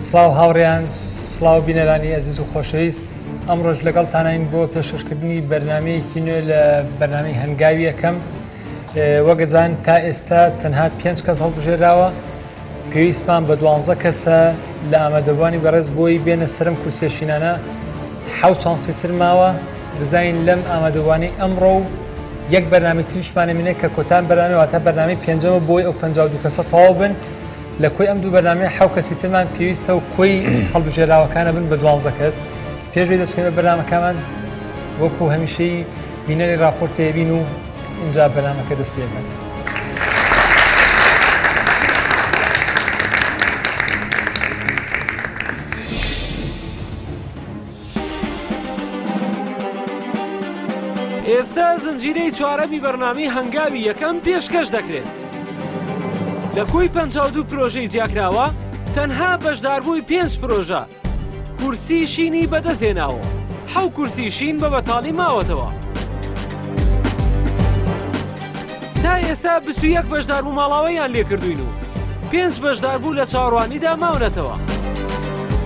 سلااو هاوڕێیان سلااو بینەرانی ئەزیز و خۆشەویست ئەمڕۆژ لەگەڵتانین بۆ پێشکەشکردنی بەرنامەیەکی نوێ لە بەرنامەی هەنگاوی یەکەم وەگەزان تا ئێستا تەنها 5 کەس هەڵبژێراوە پێویستمان بە 12 کەسە لە ئامادەبوانی بەڕێز بۆی بێنە سەرم کورسێشینانە 7 چانسی تر ماوە بزین لەم ئامادەبوانی ئەمڕۆ و یەک بەرنامەی تریشمانەمینێ کە کۆتان بەرنامەی واتە بەرنامەی پێنجەمە بۆی ئەو 52 کەسە تەواو بن لە کۆی ئەم دوو بەرنامەیە 7 کەسی ترمان پێویستە و کۆی هەڵبژێراوەکانە بن بە 12 کەس پێشوەی دەستپێ بە بەرنامەکەمان وەکو هەمیشەی بینەری راپۆرتێ بین و اینجا بەرنامەکە دەست پێ بێت. ئێستا زنجیرەی چوارەمی بەرنامەی هەنگاوی یەکەم پێشکەش دەکرێت. لە کۆی 52 پرۆژەی جیاکراوە تەنها بەشداربووی 5 پرۆژە کورسی شینی بەدەستهێناوە 7 کورسی شین بە بەتاڵی ماوەتەوە. تا ئێستا 21 بەشداربوو ماڵاوەیان لێکردوین و 5 بەشداربوو لە چاوەڕوانیدا ماونەتەوە.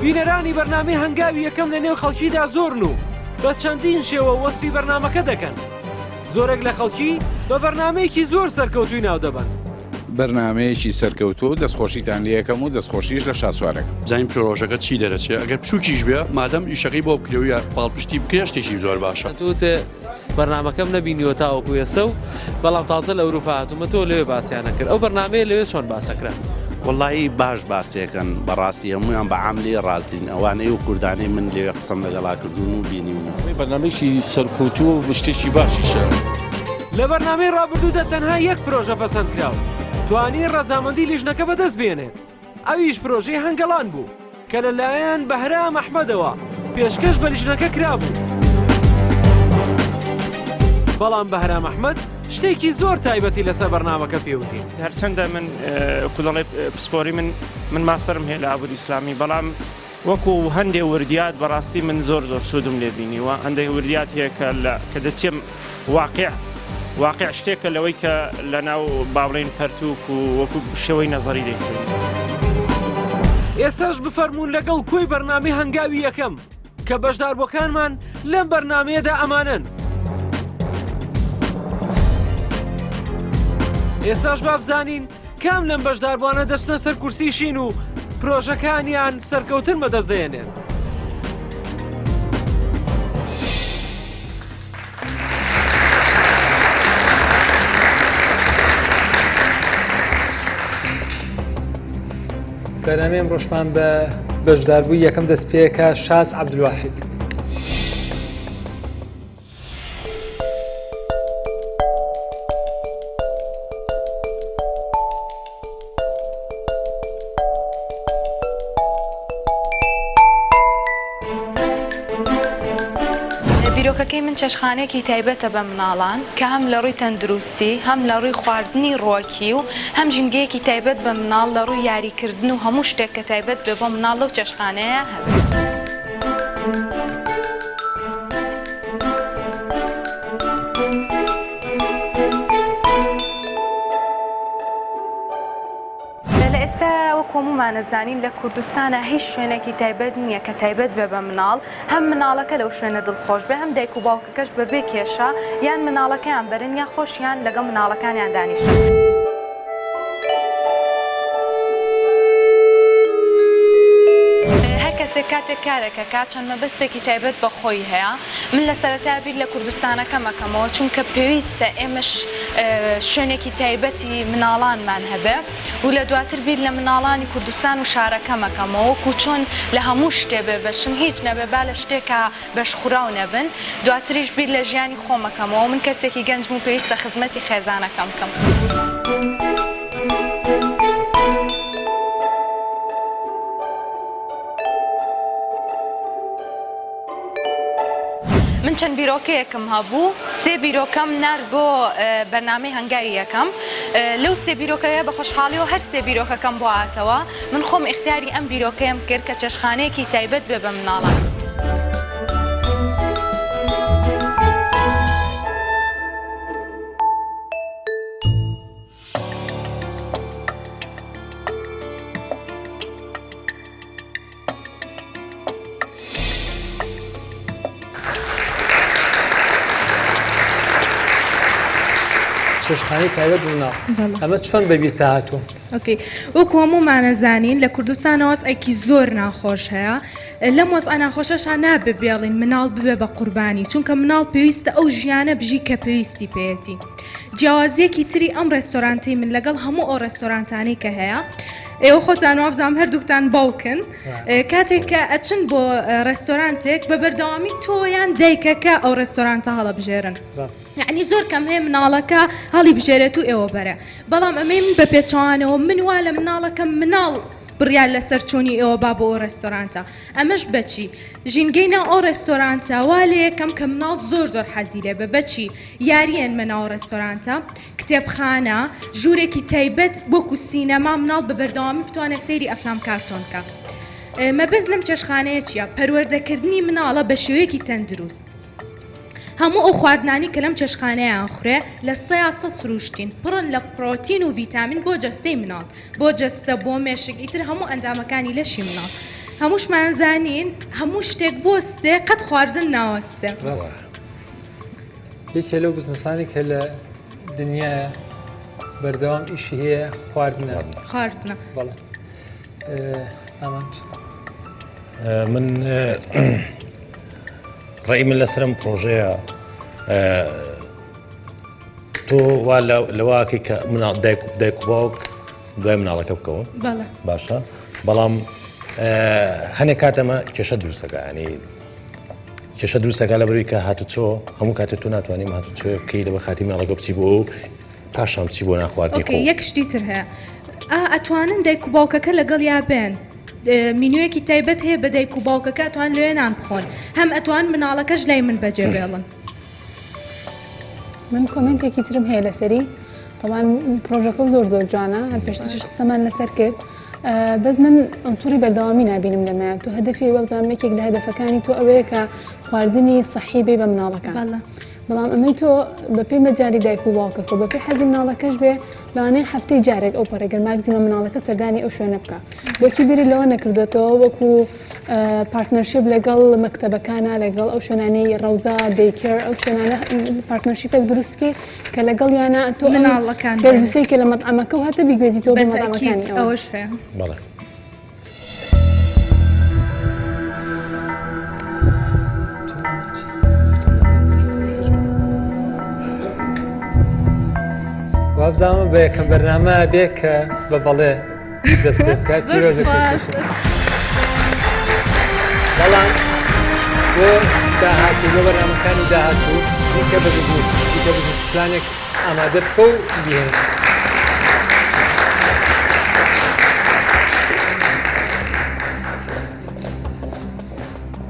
بینەرانی بەرنامەی هەنگاوی یەکەم لە نێو خەڵکیدا زۆرن و بە چەندین شێوە وەسفی بەرنامەکە دەکەن. زۆرێک لە خەڵکی بە بەرنامەیەکی زۆر سەرکەوتووی ناو دەبن. بەرنامەیەکی سەرکەوتوو دەستخۆشیتان لێ یەکەم و دەستخۆشیش لە شاسوارەکە. زانیم پرۆژەکە چی دەرەچێت ئەگەر بچووکیش بێ مادەم ئیشەکەی بۆ بکرێویە پاڵپشتی بکرێ شتێکی زۆر باشە. توتە بەرنامەکەم نەبینیوە تاوەکو ئێستا و بەڵام تازە لە ئەوروپا هاتوومە تۆ لەوێ باسییانە کرد. ئەو بەرنامەیە لەوێ چۆن باسەکرا؟ وەڵی باش باسیەکەن بەڕاستی هەمویان بە عاملی ڕازین ئەوانەی و کوردانی من لێوێ قسەم لەگەڵاکردون و بینیم بەرنامەیەکی سەرکەوتووە و شتێکی باشیشە. لە بەرنامەی ڕابردوودا تەنها یەک پرۆژە پەسەند کراوە توانی ڕەزامەندی لیژنەکە بەدەست بێنێت. ئەویش پرۆژەی هەنگەڵان بوو کە لەلایەن بەهرام ئەحمەدەوە پێشکەش بە لیژنەکە کرابوو. بەڵام بەهرام ئەحمەد شتێکی زۆر تایبەتی لەسەر بەرنامەکە پێوتی. هەرچەندە من کودڵی پسپۆری من ماستەرم هەیە لە ئابووری ئیسلامی بەڵام وەکو هەندێک وردیات بەڕاستی من زۆر سوودم لێبینیوە هەندێک وردیات هەیە کە دەچێم واقع شتێکە لەوەی کە لەناو باڵێن پەرتووک و وەکو شێوەی نەزەری دەکرێت. ئێستاش بفەرمونون لەگەڵ کۆی بەرنامەی هەنگاوی یەکەم کە بەشداربووەکانمان لەم بەرنامەیەدا ئەمانن. ئێستاش بابزانین کام لەم بەشداربووانە دەچنە سەر کورسی شین و پرۆژەکانیان سەرکەوتن بەدەست دێنێت. بەرنامەی ئەمڕۆژمان بە بەشداربووی یەکەم دەست پێیەکە شاز عەبدولواحید. بیرۆکەکەی من چێشخانەیەکی تایبەتە بە مناڵان کە هەم لە ڕووی تەندروستی هەم لە ڕووی خواردنی ڕۆکی و هەم ژینگەیەکی تایبەت بە مناڵ لە ڕووی یاریکردن و هەموو شتێک کە تایبەت بێ بۆ مناڵ لەو چێشخانەیە هەبێت. هەمومانەزانین لە کوردستانە هیچ شوێنێکی تایبەت نییە کە تایبەت بێ بە مناڵ هەم مناڵەکە لەو شوێنە دڵخۆش بێ هەم دایک و باوکەکەش بەبێ کێشە یان مناڵەکەیان بەرن یا خۆشیان لەگەڵ مناڵەکانیان دانیشن. کەسێک کاتێک کارێکە کات چەند مەبەستێکی تایبەت بە خۆی هەیە من لە سەرەتا بیر لە کوردستانەکە مەکەمەوە چونکە پێویستە ئێمەش شوێنێکی تایبەتی مناڵانمان هەبێ و لە دواتر بیر لە مناڵانی کوردستان و شارەکە مەکەمەوە وەکو چۆن لە هەموو شتێ بێ بەشن هیچ نەبێ با لە شتێکە بەشخوراو نەبن دواتریش بیر لە ژیانی خۆمەکەمەوە من کەسێکی گەنجم و پێویستە خزمەتی خێزانەکەم بکەم. من چەند بیرۆکەیەکم هەبوو 3 بیرۆکەم نار بۆ بەرنامەی هەنگاوی یەکەم لەو 3 بیرۆکەیە بە خۆشحاڵیەوە هەر 3 بیرۆکەکەم بۆ هاتەوە من خۆم ئیختیاری ئەم بیرۆکەیەم کرد کە چێشخانەیەکی تایبەت بێ بە مناڵان. چێشخانەی تایبەت بووناو ئەمە چۆن بەبیرتە هاتوو؟ ئۆکەی وەکو هەموومانەزانین لە کوردستان وەزعێکی زۆر ناخۆش هەیە لەم وەزعە ناخۆشەشان نابێ بێڵین مناڵ ببێ بە قوربانی چونکە مناڵ پێویستە ئەو ژیانە بژی کە پێویستی پێێتی جیاوازیەکی تری ئەم ڕێستۆرانتی من لەگەڵ هەموو ئەو ڕێستۆرانتانی کە هەیە ئێوە خۆتان وابزانام هەردووکتان باوکن کاتێک کە ئەچن بۆ ڕێستۆرانتێک بە بەردەوامی تۆیان دایکەکە ئەو ڕێستۆرانتە هەڵە بژێرن یعنی زۆر کەم هەیە مناڵەکە هەڵی بژێرێت و ئێوە بەرە بەڵام ئەمەی من بە پێچوانەوە من وا لە مناڵەکە مناڵ بڕیان لەسەر چوونی ئێوە با بۆ ئەو ڕێستۆرانتە ئەمەش بەچی ژینگەینە ئەو ڕێستۆرانتە وا لە یەکەم کە مناڵ زۆر حەزیرێ بە بەچی یاریێن مناو ڕێستۆرانتە کتێبخانە ژوورێکی تایبەت وەکو سینەما مناڵ بە بەردەوامی بتوانێت سەیری ئەفلام کارتۆنکە مەبەست لەم چێشخانەیە چییە پەروەردەکردنی مناڵە بە شێوەیەکی تەندروست هەموو ئەو خواردنانی کە لەم چێشخانەیان خوڕێ لە 100 سروشتین پڕن لە پرۆتین و ڤیتامین بۆ جەستەی مناڵ بۆ جەستە بۆ مێشک ئیتر هەموو ئەندامەکانی لەشی مناڵ هەمووشمان زانین هەموو شتێک بۆستێ قەت خواردن ناوەستێ یەکێ لەو بزنسانی کە لە دنیاە بەردەوام ئیشی هەیە خواردنە بەڵێ ئامان من ڕێی من لەسرم پرۆژەیە تۆ وا لەواکەی کە دایک و باوک دوای مناڵەکە بکەون باشە بەڵام هەنێک کاتەمە کێشە دروستەکە ینی کێشە دروستەکە لە بەروی کە هاتوچۆ هەموو کاتێک تو ناتوانیم هاتوچۆ بکەی لە بە خاتی مناڵەکە بچی بۆ و پاشان بچی بۆ ناخواردنی خۆ یەک شتی تر هەیە ئەتوانن دایک و باوکەکە لەگەڵ یا بێن مینوەیەکی تایبەت هەیە بە دایک و باوکەکە ئەتوان لەوێ نان بخۆن هەم ئەتوان مناڵەکەش لای من بەجێ بێڵن من کۆمنتێکی ترم هەیە لەسەری تەوان پرۆژەکە زۆر جوانە هەر پێشترش قسەمان لەسەر کرد بەس من ئەنسوری بەردەوامی نبینم لەمە تۆ هەدەفی وەبزانام یەکێک لە هەدەفەکانی تۆ ئەوەیە کە خواردنی سەحی بێ بە مناڵەکان بەڵام ئەمەی تۆ بەپێ مەجاری دایک و باوکەکە بەپێ حەزی مناڵەکەش بێ لەوانەیە هەفتەی جارێک ئەو پەڕێگەر ماگزیمە مناڵەکە سەردانی ئەو شوێنە بکە بۆچی بیری لەوە نەکردێتەوە وەکو پارتنەرشیپ لەگەڵ مەکتەبەکانە لەگەڵ ئەو شوێنانەی ڕەوزا دەیکێر ئەو شوێنانە پارتنەرشیپێک دروستکەی کە لەگەڵ یانە تۆ مناڵەکان سەرویسەی کە لە مەطعەمەکە و هاتە بیگوێزیتەوە بە مەطعەمەکانی ئەوەش هەیە بەڵێ وابزانمە بە یەکەم بەرنامە بێ کە بە بەڵێ دەست پێ بکات بەڵام بۆ داهاتوو بۆ بەرنامەکانی داهاتوو دیکە بە بزنس پلانێک ئامادە بکە و بهێن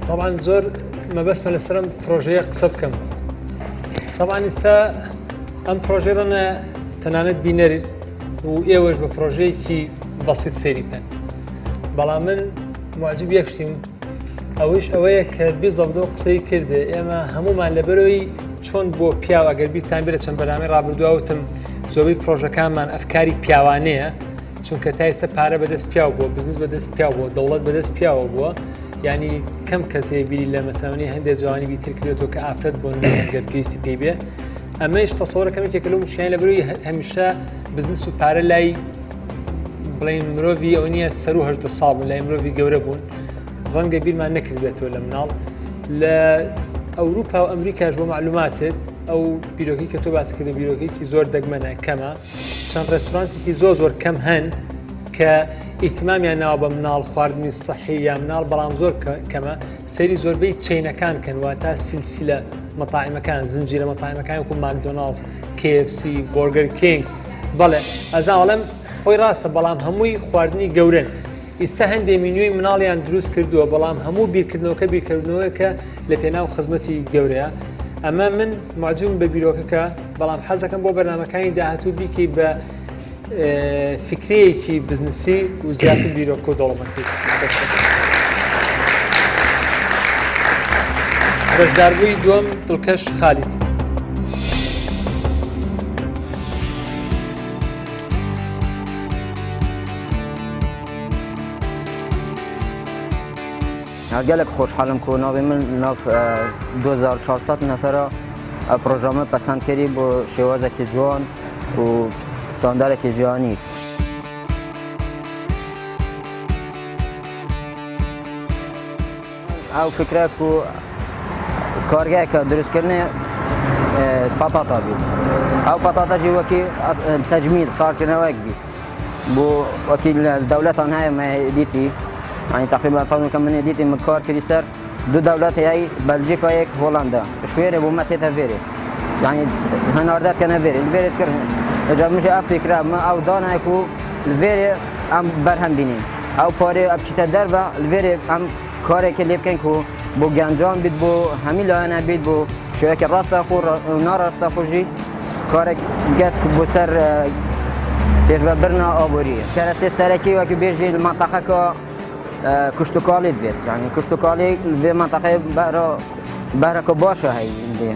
طبعا زۆر مەبەستمە لەسەرم پرۆژەیە قسە بکەم طبعا ئێستا ئەم پرۆژێڕەنە تەنانەت بینەری و ئێوەش بە پرۆژەیەکی بەسیط سێری بکەن بەڵام من معجب یەک شتیم ئەوش ئەوەیە کە بیزەڵدە و قسەی کردێ ئێمە هەمومان لەبەرەوەی چۆن بۆ پیاو ئەگەر بیرتان بێت چەند بەنامەی ڕابردووتم زۆربەی پرۆژەکانمان ئەفکاری پیاوانەیە چونکە تا ئێستا پارە بەدەست پیاو بووە بزنس بەدەست پیاو بووە دەوڵەت بەدەست پیاوە بووە ینی کەم کەسێ بیری لە مەسەوەنی هەندێک جوانی بیتر کردێتەوە کە ئافرەت بۆ نگەر پێویستی پێی بێ ئەمەش تەسەوڕەکەمێکێکە لەو شیان لەبەرەوەی هەمیشە بزنس و پارە لای بڵین مرۆڤی ئەو نییە سەر و هەژدە ساڵ بوون لای مرۆڤی گەورە بوون ڕەنگە بیرمان نەکردبێتەوە لە مناڵ لە ئەوروپا و ئەمریکاش بۆ معلوماتت ئەو بیرۆکی کە تۆ باس کردن بیرۆکێکی زۆر دەگمەنە کەمە چەند ڕێستورانتێکی زۆر کەم هەن کە ئیتمامیان ناوە بە مناڵ خواردنی سەحی یا مناڵ بەڵام زۆر کەمە سەیری زۆربەی چینەکان کەن واتە سیلسیلە مەطاعیمەکان زنجیرە مەطاعیمەکان وەکو ماکدۆناڵز KFC بۆرگەر کینگ بەڵێ ئەزاوەڵەم خۆی ڕاستە بەڵام هەمووی خواردنی گەورن ئێستا هەندێک مینوی مناڵیان دروست کردووە بەڵام هەموو بیرکردنەوەی کە لە پێناو خزمەتی گەورەیە ئەمە من معجوم بە بیرۆکەکە بەڵام حەزەکەم بۆ بەرنامەکانی داهاتوو بیکەی بە فکرەیەکی بزنسی و زیاتر بیرۆکە و دەوڵەمەندی بەشداربووی دووەم دڵکەش خالید gelek xweşxalim ku navê min nav 2400 nefera projeme pesend kerî bo şêwazekî ciwan و ستاندارێکی جیهانی. ئەو فکرێک و کارگایەکە دروستکردنی پەتاتە بیت. ئەو پەتاتەژی وەکی تەجمید سارکردنەوەیەک بیت بۆ وەکی دەولەتان هەیە مەدیتی يعني تقريبا طبعا كم من ديتي مكار كريسر دو دولات هي بلجيكا هيك هولندا شوية بوما تيتا فيري يعني هناردات كان فيري الفيري تكره إذا مش أفكر ما أو دانا يكو الفيري أم برهم بينين أو باري أبشيت الدربة الفيري أم كاري كلي بكن كو بو جانجان بيت بو هميلا أنا بيت بو شوية كراس أخور نار راس أخورجي كاري جت بو سر بيج برنا أبورية كراسي سركي وكي بيجي المنطقة كا كشتوكالي دفيت يعني كشتوكالي في منطقة بهرك باشا هاي عندي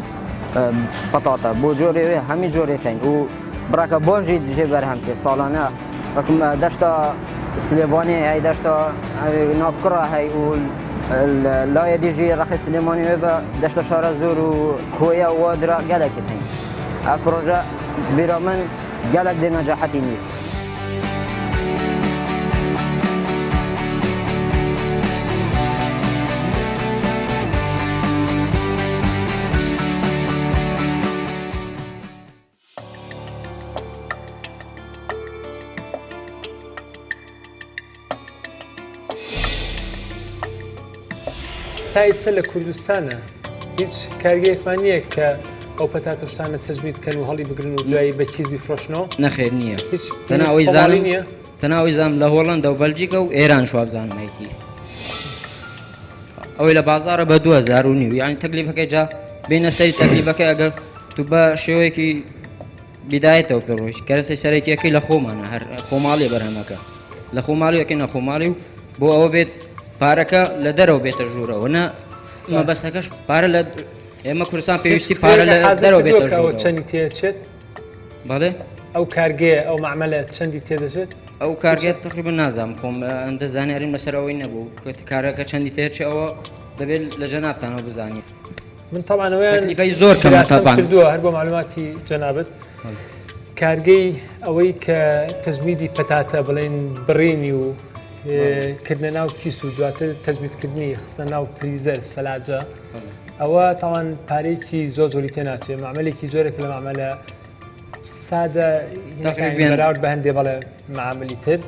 بطاطا بو جوري همي جوري ثاني وبراك بوجي تجي برهم كي صالانة رقم دشتا سليماني هاي دشتا نافكرة هاي لا يديجي رخي سليماني وبا دشتا شارع زور وكويا وادرا قالك ثاني البروجا برامن قالك دي نجاحتي نيت تا ئێستا لە کوردستانە هیچ کارگەیەکمان نییە کە ئەو پەتاتۆشتانە تەجمیدکەن و هەڵی بگرن و دوایی بە کیز بیفرۆشنەوە نەخێر نییە تەناوەی زانم لە هۆڵەندا و بەلجیکە و ئێران شواب زانمایەتی ئەوەی لە بازارە بە 2009 یعنی تەکلیفەکەی جا بینە سەری تەکلیفەکەی ئەگەر تو بە شێوەیەکی بیدایەتەوە پێڕۆیش کەرەسەی سەرەکیەکەی لە خۆمانە هەر خۆماڵی بەرهەمەکە لە خۆماڵیەکەی نەخۆماڵی و بۆ ئەوە بێت پارەکە لە دەرەوە بێتە ژوورەوە نە مەبەستەکەش پارە لە ئێمە کوردستان پێویستی پارە لە دەرەوە بێتە ژوورەوە چەندی تێچێت بەڵێ ئەو کارگەیە ئەو معمەلە چەندی تێدەچێت ئەو کارگێت تقریبا نازانم خۆم ئەندە زانیاریم لەسەر ئەوەی نەبوو کارەکە چەندی تێرچێ ئەوە دەبێت لە جەنابتانەوە بزانیت من تەمانەوەیان تەکلیفەی زۆر کردووە هەر بۆ معلوماتی جەنابەت کارگەی ئەوەی کە تەجمیدی پەتاتە بڵێن بڕینی و کردنە ناو کیس و دواتر تەجمیدکردنی خستە ناو فریزەر سەلاجە ئەوە تاوان پارێکی زۆری تێناچێت معاملێکی زۆرێک لە معاملە سادە بەراورد بە هەندێ بەڵێ معاملی تر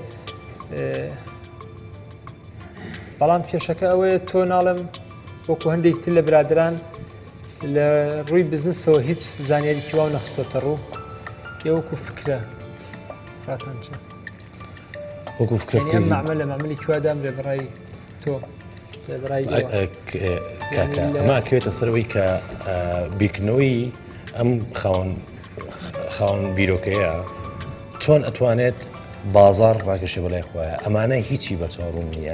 بەڵام کێشەکە ئەوەیە تۆ ناڵم وەکو هەندێک تر لە برادران لە ڕووی بزنسەوە هیچ زانیاریکی واو نەخستۆتە ڕوو وەکو فکرە ڕاتان چێت وەکو فکرکردن معمل لە معاملی کوادام لە بەڕای تۆ کاکە ئەمە ئەکەوێتە سەرەوەی کە بیرکردنەوەی ئەم خاوەن بیرۆکەیە چۆن ئەتوانێت بازار ڕاکێشێ بەلای خۆیە ئەمانە هیچی بەچاڕوون نیە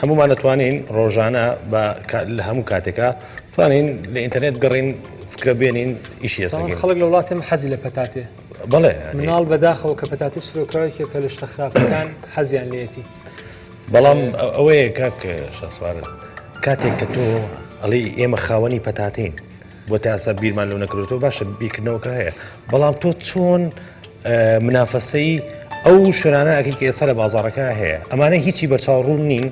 هەمومان ئەتوانین ڕۆژانە لە هەموو کاتێکە توانین لە ئینتەرنێت بگەڕین فکرە بێنین ئیشی ێستا خەڵک لە وڵاتێم حەزی لە پەتاتێ بەڵێ مناڵ بەداخەوە کە پەتاتی فرۆکراوێکە کە لە شتەخراپەکان حەزیان لێتی بەڵام ئەوەیە کاک شاسوارن کاتێک کە تۆ ئەڵی ئێمە خاوەنی پەتاتین بۆ تا ئاسا بیرمان لەو نەکردەوە باشە بیرکردنەوەکە هەیە بەڵام تۆ چۆن منافەسەی ئەو شوێنانە ئەکەی کە ئێستا لە بازاڕەکە هەیە ئەمانە هیچی بەرچاوڕوون نین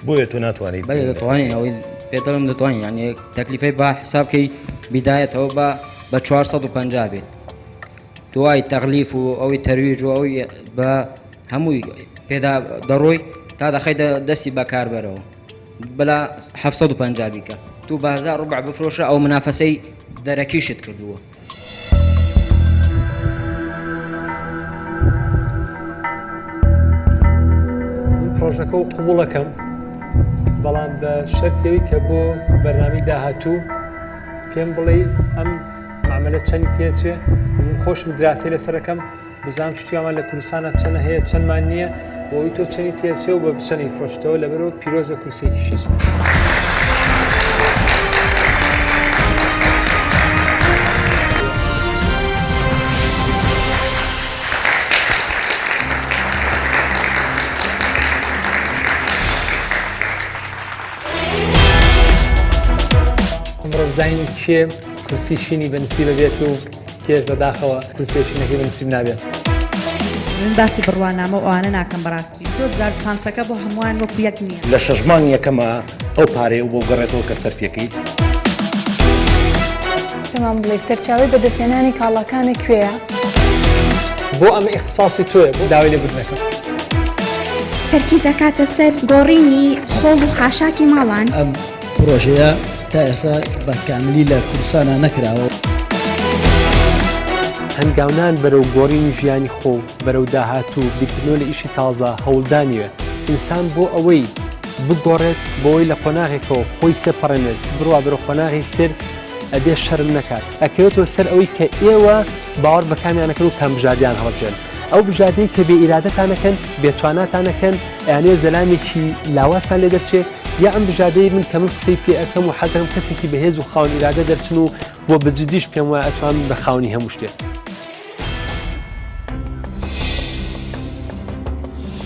بۆیە تۆ ناتوانیت دەتوانین ئەوەی پێدەڵم دەتوانین یعنی تەکلیفەی با حسابکەی بیدایەتەوە بە 450 بێت دوای تەغلیف و ئەوی تەرویج و ئەوی بە هەمووی پێدا دەڕۆی تا دەخەی دەستی بەکاربەرەوە بەلا 750 بیکە تو بازار ڕوبع بفرۆشە ئەو منافەسەی دەرەکیشت کردووە پرۆژەکە و قبوڵەکەم بەڵام بە شەرتەوەی کە بۆ بەرنامەی داهاتوو پێم بڵێ ئەم معاملە چەندی تێچێ خۆشم دراسی لەسەرەکەم بزانم شتیامان لە کوردستانە چەنە هەیە چەندمان نییە بۆی تۆ چەندی تێچێ و بە بچەنی فرۆشتەوە لەبەرەوە پیرۆزە کورسێکی شیزم ئەمڕۆ بزانین کێ کورسی شینی بەنسیبە بێت و کێش بەداخەوە کوسێشینەکەی بنسیب نابێت. من باسی بڕوانامە ئەوانە ناکەم بەڕاستی زۆر جار چانسەکە بۆ هەمووان وەکو یەک نییە. لە شەژمان یەکەمە ئەو پارەیە بۆ گەڕێتەوە کە سەرفیەکەی پێمان بڵێ سەرچاوی بەدەستێنانی کاڵاکانە کوێیە؟ بۆ ئەمە ئیختصاسی تۆیە بۆ داوای لێبوردنەکەم. تەرکیزەکاتە سەر گۆڕینی خۆڵ و خاشاکی ماڵان. ئەم پرۆژەیە تا ئێستا بە کاملی لە کوردستانە نەکراوە. هەنگاونان بەرەو گۆڕینی ژیانی خۆ بەرەو داهاتوو بیرکردنەوە لە ئیشی تازە هەوڵدانیوە ئینسان بۆ ئەوەی بگۆڕێت بۆی لە قۆناغێکەوە خۆی تێپەڕێنێت بڕوا بەرەو قۆناغی تر ئەبێ شەرم نەکات ئەکەوێتەوە سەر ئەوەی کە ئێوە باوەڕ بە کامیانەکەن و کام بژاردیان هەڵبژێن ئەو بژاردەی کە بێ ئیرادەتانەکەن بێتواناتانەکەن ئەیانێ زەلامێکی لاوازتان لێ دەرچێت یا ئەم بژاردەی من کە من قسەی پێ ئەەکەم و حەزەکەم کەسێکی بەهێز و خاوەن ئیرادە دەرچن و بۆ بجددیش پێم وایە ئەتوان بە خاوەنی هەموو شتێک.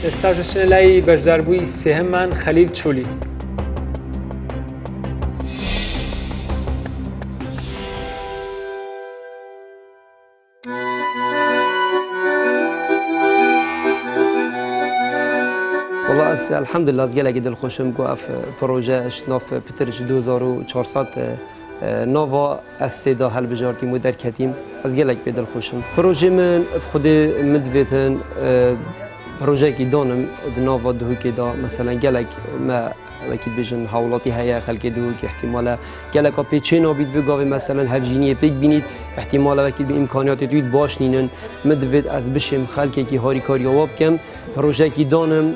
ئێستا چنە لای بەشداربووی سێهەممان خەلیل چولی. الحمدلله از گلگی دل خوشم گفت پروژه اشناف پترش 2400 نوا استعداد حل بجارتی مو در کتیم از گلگ به دل خوشم پروژه من خود مدویتن پروژه کی دانم نوا دو کی دا مثلا گلگ ما وکی بیشن حوالاتی هیا خلق دو که احتمالا گلگ پیچه نبید و گاوی مثلا هرجینی پیک بینید احتمالا وکی به امکانات دوید باش نینن مدوید از بشم خلقی کی هاری کاری واب کم پروژه کی دانم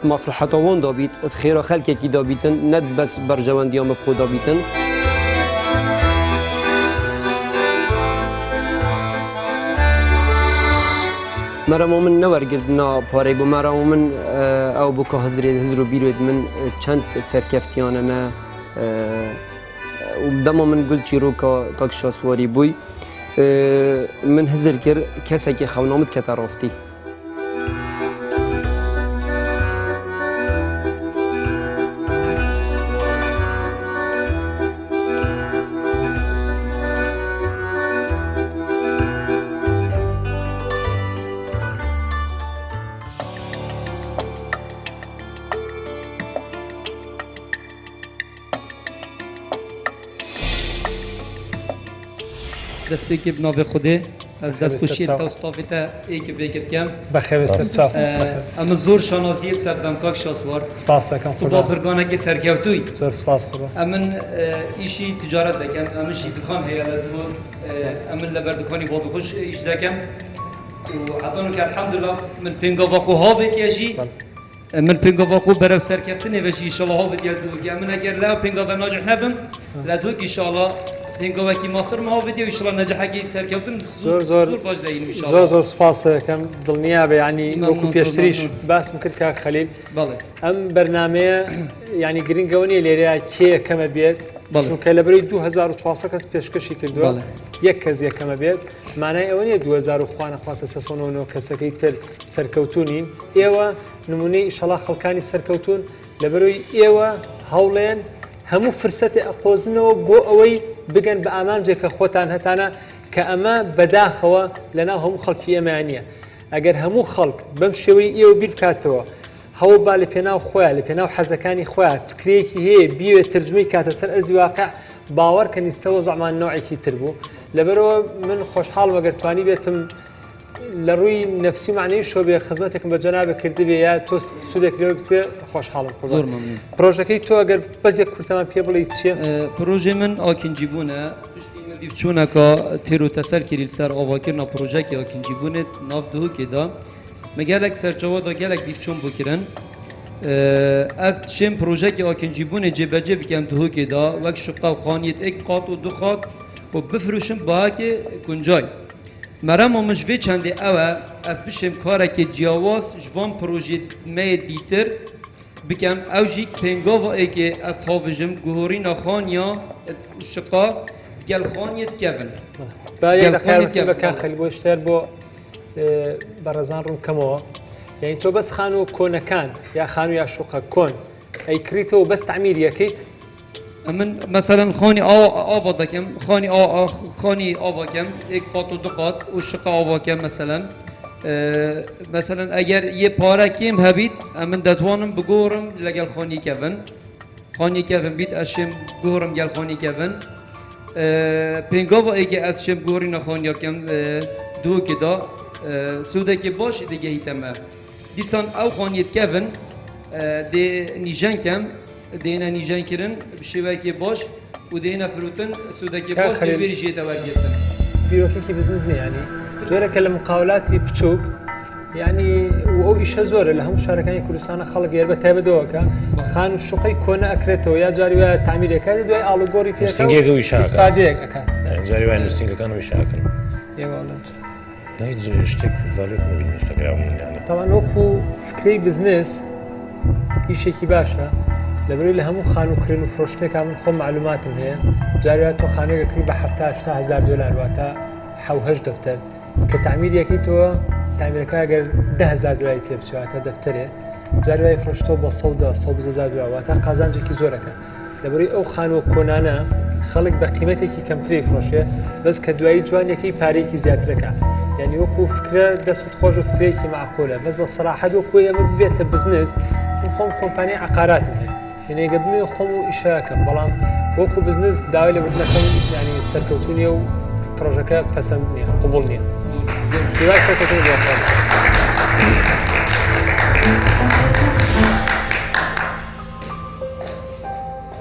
مصلحت آوان دابید خیر خلقی کی دابیدن ند بس برجواندی هم خود دابیدن مرا من نورگرد نا پاره بو مرا من او بو که هزرو بیرود من چند سرکفتیانه ما و دما من گل چیرو که تاکشاسواری بوی من هزر کر کسی که خونامد کتا راستی دست بکی بنابه خوده از دست کشی تا استافتا ای که بگید کم بخیر سرچاف اما زور شانازی کردم کاک شاسوار سپاس دکم تو بازرگانه که سرکوتوی زور سپاس خدا امن ایشی تجارت دکم امن شی دکان هیالت و امن لبردکانی با بخوش ایش دکم و حتی که الحمدلله من پنگا واقو ها بکیشی من پنگا واقو برای سرکفتنه وشی ایشالله ها بکیشی که من اگر لا پنگا و ناجح نبم لدوک ایشالله پنگا وکی ماستر ما بدی و ایشالله نجاحی سرکفتن زور باش دهیم ایشالله زور سپاس کم دڵنیابێ ینی وەکو پێشتریش باسم کرد کاک خەلیل ئەم بەرنامەیە ینی گرنگەوە نیە لێرەیە کێ یەکەمە بێت چونکە لەبەرەوەی 2400 کەس پێشکەشی کردووە یەک کەس یەکەمە بێت مانای ئەوە نیە 2000 خوانەخواستە 399 کەسەکەی تر سەرکەوتونین ئێوە نمونەی ئیشەڵا خەڵکانی سەرکەوتون لەبەرەوەی ئێوە هەوڵێن هەموو فرسەتی ئەقۆزنەوە بۆ ئەوەی بگەن بە ئامانجێک کە خۆتان هەتانە کە ئەمە بەداخەوە لەناو هەموو خەڵکی ئێمەیان نییە ئەگەر هەموو خەڵک بەم شێوەی ئێوە بیر بکاتەوە هەوڵ با لە پێناو خۆیان لە پێناو حەزەکانی خۆیان فکرەیەکی هەیە بیوێت ترجمەی کاتە سەر ئەرزی واقع باوەڕ کە نیستەوە زەعمان نوعێکی تر بوو لەبەرەوە من خۆشحاڵم ئەگەر توانی بێتم لە ڕووی نەفسی معنەی شۆ بێ خزمەتێکم بە جەنابە کردبێ یا تۆ سوودێک لێوەک پێ خۆشحاڵم زۆر مەمنون پرۆژەکەی تۆ ئەگەر بەس یەک کورتەمان پێ بڵێ چییە پرۆژەی من ئاکینجی بوونە پشتی من دیفچوونەکە تێر و تەسەر کردی سەر ئاواکردنا پرۆژەکی ئاکینجی بوونێت ناو دهوکێدا مە gelek سەرچەوەدا gelek دیفچۆن بکردن ez çêm projeyekî akîncîbûnê cêbecê bikem dihokê da wek şiqa xaniyet ek qat û du qat û bifirûşim bahekê kuncay merema min ji vê çendê ew e ez bişêm karekê ciyawaz ji van projeyê dîtir bikem ew jî pêngava êkê ez tavijim guhorîna xaniya şiqa gel xaniyê dikevin بەکان خەلی بۆ شتێر بۆ بەڕێزان ڕوون کەمەوە یعنی تۆ بەس خان و کۆنەکان یا خان و یا شوقە کۆن ئەی کریتەوە بەس تعمیر یەکەیت من مثلا خانی آوا دکم خانی آوا کم یک قات و دو قات و شق آوا کم مثلا اگر یه پاره کیم هبید من دتوانم بگورم لگل خانی کفن بیت اشم گورم گل خانی کفن پنگاوا اگه از شم گوری نخانی کم دو کدا سوده که باش دیگه هیتمه دیسان او خانیت کفن دی نیجان کم دینا نیجان کرن بشیوه که باش و دینا فروتن سوده که باش بیری جیتا ورگیتن بیروکی که بزنس نه يعني جوره كلام مقاولاتي بتشوك يعني او ايش زوره لهم شركه كردستان خلق يربه تابدوكا خان الشقي كنا اكرتو يا جاري تعمير كاد دو الغوري بيكا سنجيغو يشاكا استفاديك اكات جاري وين سنجيغ كانوا يشاكا يا والله نيجي اشتك فاليكم بنشتك يعني طبعا اوكو فكري بزنس ايش كي باشا لبري لهم خانو كرين وفروشنه كامل خو معلوماتهم هي جاريات خانه قريبه حتى $10,000 واتا حوهج دفتر كتعمير يكيتو تعمير كاجر $10,000 تبشوا تا دفتره جاري فرشتو بصودا صوب $10,000 واتا قازانجي كي زوركا لبري او خانو كونانا خلق بقيمتي كي كم تري فروشه بس كدواي جوان يكي باري كي زيادتركا يعني وكو فكره دست خوش وفكره كي معقوله بس بصراحه وكو يمر بيت بزنس نخوم كومباني عقارات يعني قبل خمو إشراكا بلان وكو بزنس داوي اللي بدنا يعني سركوتوني وبروجكا فسمني قبولني دواي سركوتوني بوفر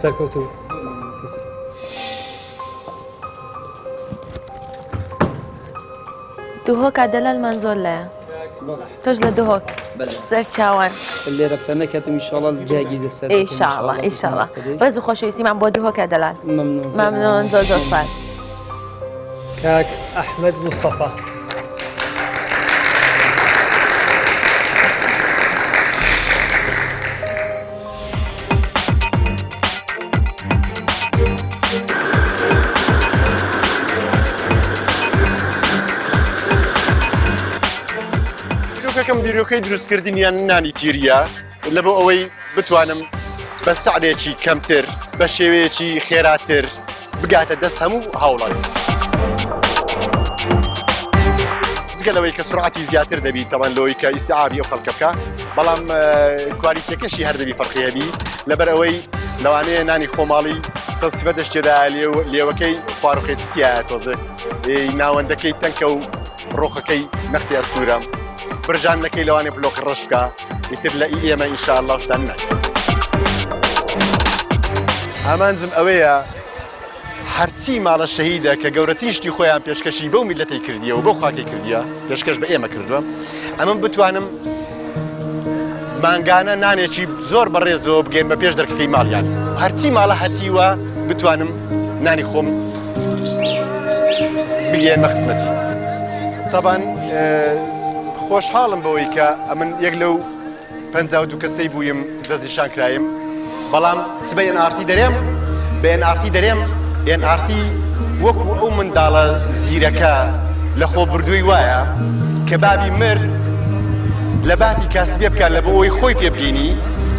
سركوتو دهوك عدلال منزول لا تجل دهوك زرچاوان اللي ربطنا كاتم ان شاء الله الجاي ان شاء الله ان شاء الله رزق خوش يسمع بودهوك عدلال ممنون زوزو فال كاك احمد مصطفى كم ديروكي دروس كردينيان ناني تيريا لبو اوي بتوانم بس سعديتي كمتر بشويتي خيراتر بقاعد دست همو هاولان زقلوي كسرعتي زياتر دبي طبعا لوي كاستيعابي او خلقك بلام كواليتي كشي هر دبي فرقيه بي لبر اوي لواني ناني خومالي تصفدش كده ليوكي فاروقي ستيا توزي ناوندكي تنكو روخكي نختي استورام برجان لكي لواني بلوك الرشقة يتر إيما إن شاء الله وشتنا أمانزم أويا هرتي مال الشهيدة كجورتيش دي خويا بيشكشي بو ملتي كردية وبو خاكي كردية بيشكش بإيما كردوا أمام بتوانم مانغانا ناني شي زور بريزو بجين بيش درك كي مال يعني هرتي مال هتيوا بتوانم ناني خوم بجين مخزمتي طبعا خۆشحاڵم بەوەی کە ئەمن یەک لەو 52 کەسەی بوویم دەستنیشان کرایم بەڵام سبە NRT دەرێم بە NRT دەرێم NRT وەکو ئەو منداڵە زیرەکە لە خۆبردووی وایە کە بابی مرد لە باتی کاسبێ بکات لە بۆ ئەوی خۆی پێ بگەینی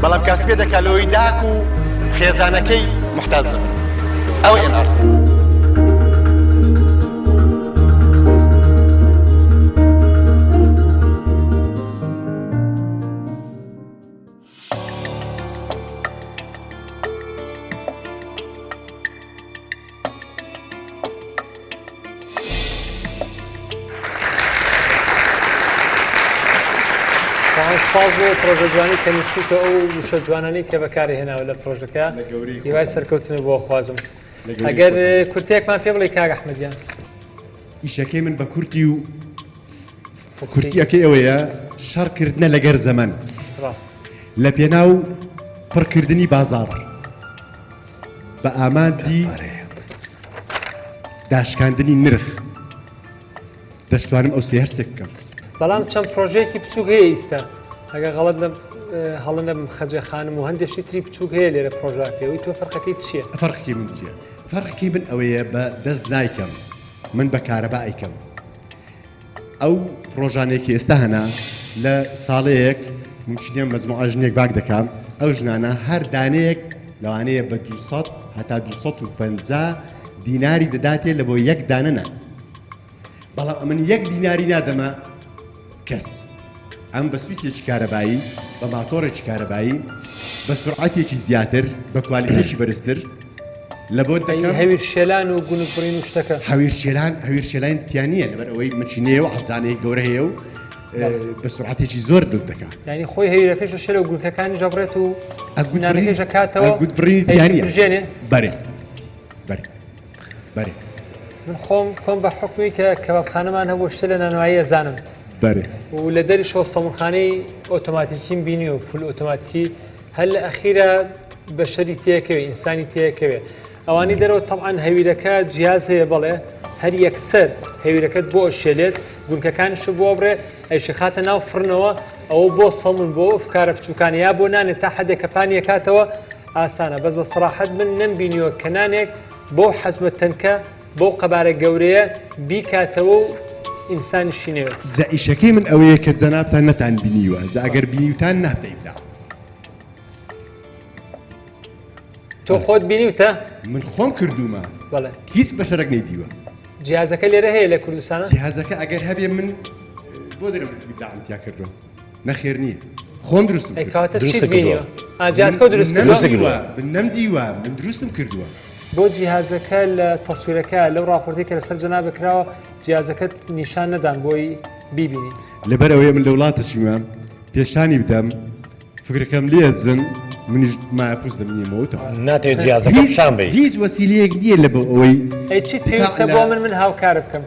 بەڵام کاسبێ دەکات لەوەی داک و خێزانەکەی محتاج دەبێت ئەوە NRT سپاس بۆ پرۆژە جوانی کە نیشتیتە ئەو وشە جوانانی کە بەکاری هێناوە لە پرۆژەکە هیوای سەرکەوتنی بۆ خوازم ئەگەر کورتێکمان پێ بڵێ کاک ئەحمەدیان ئیشەکەی من بە کورتی و کورتیەکەی ئەوەیە شەڕکردنە لەگەر زەمەن لە پێناو پڕکردنی بازاڕ بە ئامانجی داشکاندنی نرخ دەشتوانم ئەو سێ هەرسێک بکەم بەڵام چەند پرۆژەیەکی بچووک هەیە ئیستا ئەگە غەڵەت هەڵە نەبم خەجە خانم و هەندێکی تری بچووک هەیە لێرە پرۆژاکەوەی تۆ فەرقەکەی چییە؟ فەرقی من چییە؟ فەرقی من ئەوەیە بە دەست نایکەم من بە کارەبا ئەیکەم ئەو پرۆژانێکی ئێستا هەنا لە ساڵەیەک ممکنە مەزموعە ژنێک باک دەکەم ئەو ژنانە هەر دانەیەک لەوانەیە بە 200 هەتا 250 دیناری دەداتێ لە بۆ یەک دانەنە بەڵام من یەک دیناری نادەمە کەس ئەم بە سویسێکی کارەبایی بە ماتۆڕێکی کارەبایی بە سرعەتێکی زیاتر بە کوالیتێکی بەرزتر لە بۆ دەکەم هەویر شێلان و گونوبڕین و شتەکە هەویر شێلان تیانە لەبەر ئەوەی مچینەیە و حەزانەیە گەورە هەیە و بە سرعەتێکی زۆر دڵ دەکات ینی خۆی هەویرەکەش لە شێلە و گونکەکانی ژەبڕێت و نانەکەش دەکاتەوە گوتبڕینی تیانە بژێنێ بەرێ من خۆم بە حکمی کە کەبابخانەمان هەبوو شتە لە نانوایی ئەزانم و لە دەری شۆستەمونخانەی ئۆتۆماتیکیم بینی و فول ئۆتۆماتیکی هەر لە ئەخیرە بەشەری تێکەوێ ئینسانی تێکەوێ ئەوانی دەرەوە تەبعاً هەویرەکە جیاز هەیە بەڵێ هەر یەکسەر هەویرەکەت بۆ شێلێت گونکەکانش بۆ بڕێ ئەیشی خاتە ناو فرنەوە ئەوە بۆ سەڵمون بۆ فکارە بچووکانی یا بۆ نانێت تا حەدێک کە پانی کاتەوە ئاسانە بەس بە سەراحەت من نەمبینیوە کە نانێک بۆ حەجمە تەنکە بۆ قەبارە گەورەیە بیکاتەوە و ئینسانی شینەوە جا ئیشەکەی من ئەوەیە کە جەنابتان نەتان بینیوە جا ئەگەر بینیوتان نابدەیدا تۆ خۆت بینیوتە؟ من خۆم کردومە بەڵێ هیچ بەشەرەك نەیدیوە جیازەکە لێرە هەیە لە کوردستانە؟ جیهازەکە ئەگەر هەبێ من بۆ دەرم داعمتیا کردووە نەخێر نییە خۆم دروستم نەمدیوە من دروستم کردووە بۆ جیهازەکە لە تەسویرەکە لەو راپۆرتی کە لەسەر جەنابە کراوە جیازەکەت نیشان نەدان بۆی بیبینی لەبەر ئەوەیە من لە وڵاتەشیمە پێشانی بدەم فکرەکەم لێزن منیش مایەپوس دەمنیمەوەتەوە ناتێت جیازەکە پیشان بێ هیچ وەسیلەیەک نییە لە بۆ ئەوەی چیت پێویستە بۆ من هاوکارە بکەم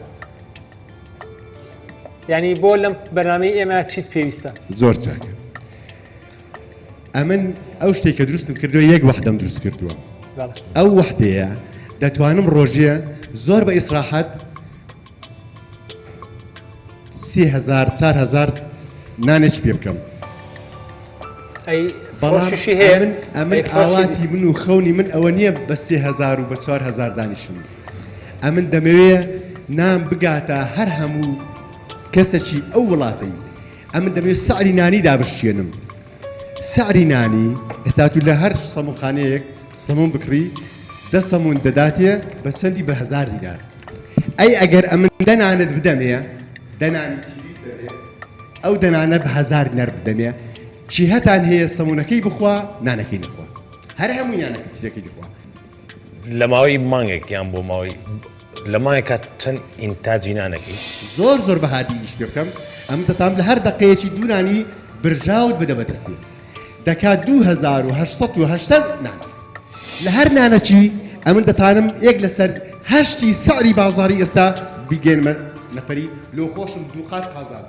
ینی بۆ لەم بەرنامەی ئێمە چیت پێویستە زۆر چاکە ئەمن ئەو شتێک کە دروستم کردووە یەک وەحدەم دروست کردووە ئەو وەحدەیە دەتوانم ڕۆژیە زۆر بە ئیسراحەت 3000 4000 نانێکی پێ بکەم ئەمن ئاواتی من و خەونی من ئەوە نییە بە 3000 و بە 4000 دانیشم ئەمن دەمەوێت نام بگاتە هەر هەموو کەسێکی ئەو وڵاتەی ئەمن دەمەوێت سعری نانی دابشتێنم سعری نانی ئێستا تو لە هەر سەمونخانەیەک سەمون بکڕی دە سەمون دەداتێ بە چەندی بە 1000 دینار ئەی ئەگەر ئەمن دەنانت بدەمێ دەنانی ئەو دەنانە بە 1000 دینار بدەمێ چی هەتان هەیە سەمونەکەی بخوا نانەکەی نەخوا هەر هەموو یانەکە چیزەکەی دخوا لە ماوەی مانگێک یان بۆ ماوەی لە مایەکە چەند ئینتاجی نانەکەی زۆر بەهادی ئیش پێ بکەم ئەم دەتام لە هەر دەقەیەکی دوورانی برژاوت بدە بەدەستی دەکات 2880 نان لە هەر نانەکی ئەمن دەتانم یەک لەسەر هەشتی سعری بازاری ئێستا بیگەنمە نەفەری لۆ خۆشم دووقات حازات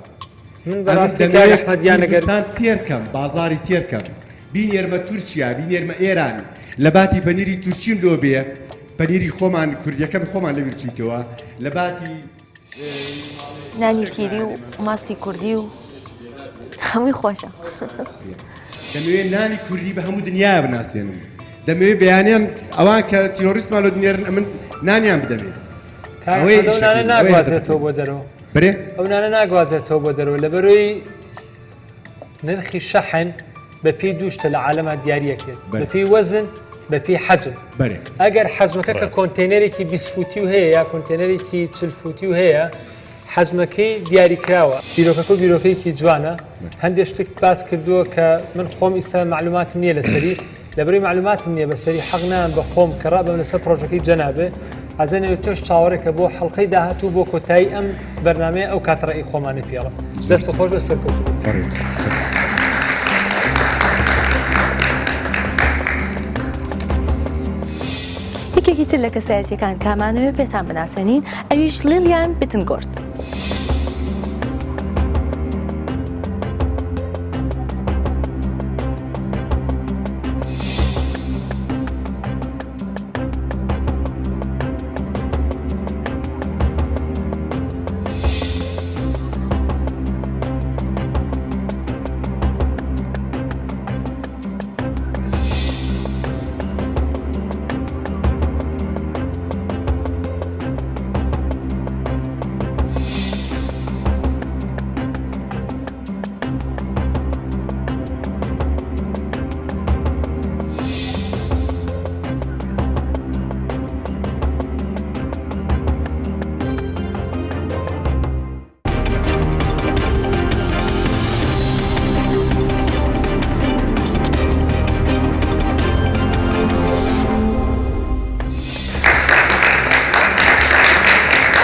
من بەڕاستیەکان تێرکەم بازاری تێرکەم بینێرمە تورکیا بینێرمە ئێران لە باتی پەنیری تورکیم لۆ بێ پەنیری خۆمان کوردیەکەم خۆمان لەبیر چیتەوە لە باتی نانی تیری و ماستی کوردی و هەمووی خۆشە دەمەوێت نانی کوردی بە هەموو دنیا بناسێنم دەمەوێت بەیانیان ئەوان کە تیرۆریستمان لە دنیارن ئەمن نانیان بدەمێت ئەوەی ناگوازێتەوە بۆ دەرەوە برێ ئەو نانە ناگوازێتەوە بۆ دەرەوە لەبەرۆی نرخی شەحن بە پێی دووشتە لە عالەمە دیاریەکێت بە پێی وەزن بە پێی حەجم ئەگەر حەجمەکە کە کۆنتێنەرێکی 20 فوتی و هەیە یا کۆنتێنەرێکی 40 فوتی و هەیە حەجمەکەی دیاریکراوە بیرۆکەکە و بیرۆکەیەکی جوانە هەندێک شتێک باس کردووە کە من خۆم ئیستا معلوماتم نییە لەسەری لەبەرەوەی معلوماتم نییە بەسەری حەق نان بە خۆم کە ڕابم لەسەر پرۆژەکەی جەنابێ ئازانەوێت تۆش چاوەڕێکە بۆ حەڵقەی داهاتوو بۆ کۆتایی ئەم بەرنامەیە ئەو کاتڕێی خۆمانە پێڵە دەست خۆش بە سەرکەوتوو یەکێکی تر لە کەسایەتیەکان کامانەوێ پێتان بناسێنین ئەویش لیلیان بیتنگۆرت.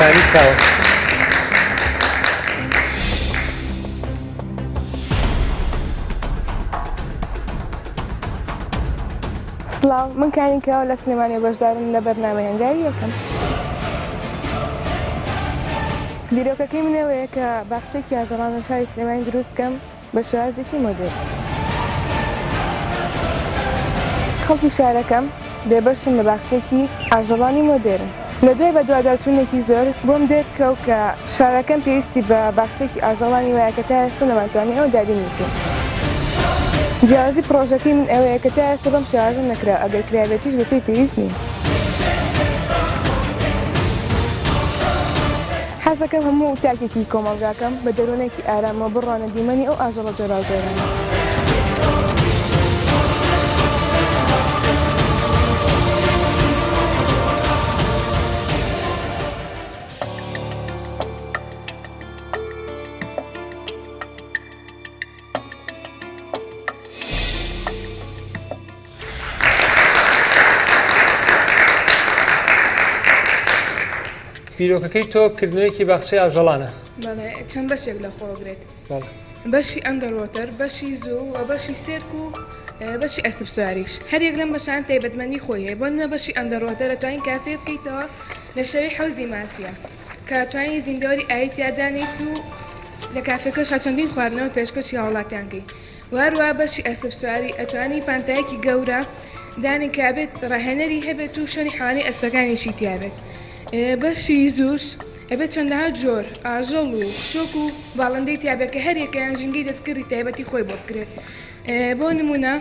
شانی کاوە. سڵاو، من کانیکەوە لە سلێمانی بەشدارم لە بەرنامەی هەنگاوی یەکەم. بیرۆکەکەی منەوەیە کە باخچێکی ئاژەڵان لە شاری سلێمانی دروستکەم بە شێوازێکی مۆدێر. خەڵکی شارەکەم بێبەشن لە باخچێکی ئاژەڵانی مۆدێرن. لە دوای بە دواداچوونێکی زۆر بۆم دێرکەوت کە شارەکەم پێویستی بە باخچێکی ئاژەڵانی وایە کە تا ئێستا نەماتوانی ئەو دابینی بکەین. جیازی پرۆژەکەی من ئەوەیە کە تا ئێستا بەم شێوازە نەکرا، ئەگەر کرابێتیش بە پێی پێویست نییە. حەزەکەم هەموو تاکێکی کۆمەڵگاکەم بە دەروونێکی ئارامەوە بڕوانە دیمەنی ئەو ئاژەڵە جۆراوجۆرانە. بیرۆکەکەی تۆ کردنەوەیەکی باخچەی ئاژەڵانە. بەڵێ چەند بەشێک لە خۆگرێت. بەشی ئەندەرۆتەر، بەشی زوو و بەشی سێرک و بەشی ئەسپ سواریش. هەر یەک لەم بەشان تایبەتمەندی خۆی هەیە. بۆ نمونە بەشی ئەندەرۆتەرە توانین کافێ بکەیتەوە لە شەوی حەوزی ماسیە کە توانین زیندەوەری ئاوی دانیت و لە کافێکەشا چەندین خواردنەوە پێشکەشی هاوڵاتیان کەیت. وهەروە بەشی ئەسپ سواری ئەتوانی پانتایەکی گەورە دانی کابێت ڕاهێنەری هەبێت و شوێنی حیوانی ئەسپەکانیشی تیابێت. بەشی زووش ئەبێت چەندەها جۆر ئاژەڵ و شۆک و باڵندەی تیابێت کە هەر یەکەیان ژنگی دەستکردی تایبەتی خۆی بۆ بکرێت. بۆ نمونە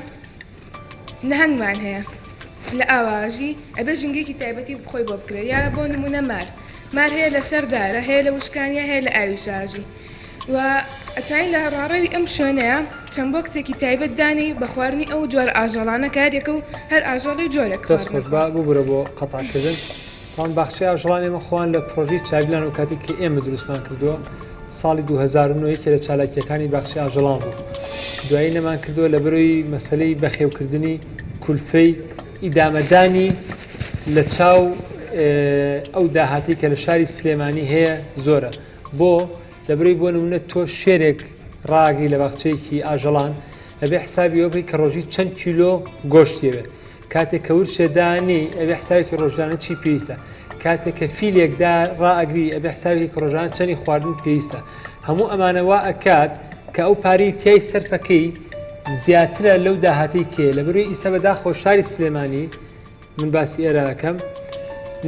نەهەنگمان هەیە لە ئاواژی ئەبێت ژنگێکی تایبەتی خۆی بۆ بکرێت، یا بۆ نمونە مار هەیە لە سەردارە، هەیە لە وشکانیا، هەیە لە ئاوی شاژی. و ئەتوانین لە ڕاڕەوی ئەم شوێنەیە چەند بۆکسێکی تایبەت دانی بە خواردنی ئەو جۆرە ئاژەڵانە کارێکە و هەر ئاژەڵی جۆرێک دەستخۆش ببوورە بۆ قەتاکردن. تاوان باخچەی ئاژەڵان ئێمە خۆیان لە پرۆژەی چاویلان و کاتی کە ئێمە دروستمان کردووە ساڵی 2009 کە لە چالاکیەکانی باخچەی ئاژەڵان بوو. دوایی نەمان کردووە لە بەرەوەی مەسەلەی بەخێوکردنی کولفەی ئیدامەدانی لە چاو ئەو داهاتی کە لە شاری سلێمانی هەیە زۆرە. بۆ لەبەرەوەی بۆ نمونە تۆ شێرێک ڕاگری لە باخچەیەکی ئاژەڵان ئەبێ حسابی ئەوە بکەی کە ڕۆژی چەند کیلۆ گۆشتێ کاتێک کە ورچێدانی ئەبێ حسابێکی ڕۆژانە چی پێویستە، کاتێک کە فیلێکدا ڕائگری ئەبێ حسابێکی ڕۆژانە چەندی خواردن پێویستە. هەموو ئەمانەوە ئەکات کە ئەو پارەی تیای سەرفەکەی زیاترە لەو داهاتی کێ لە بەروی ئیستا بەداخۆ شاری سلێمانی من باسی ئێرە ئەەکەم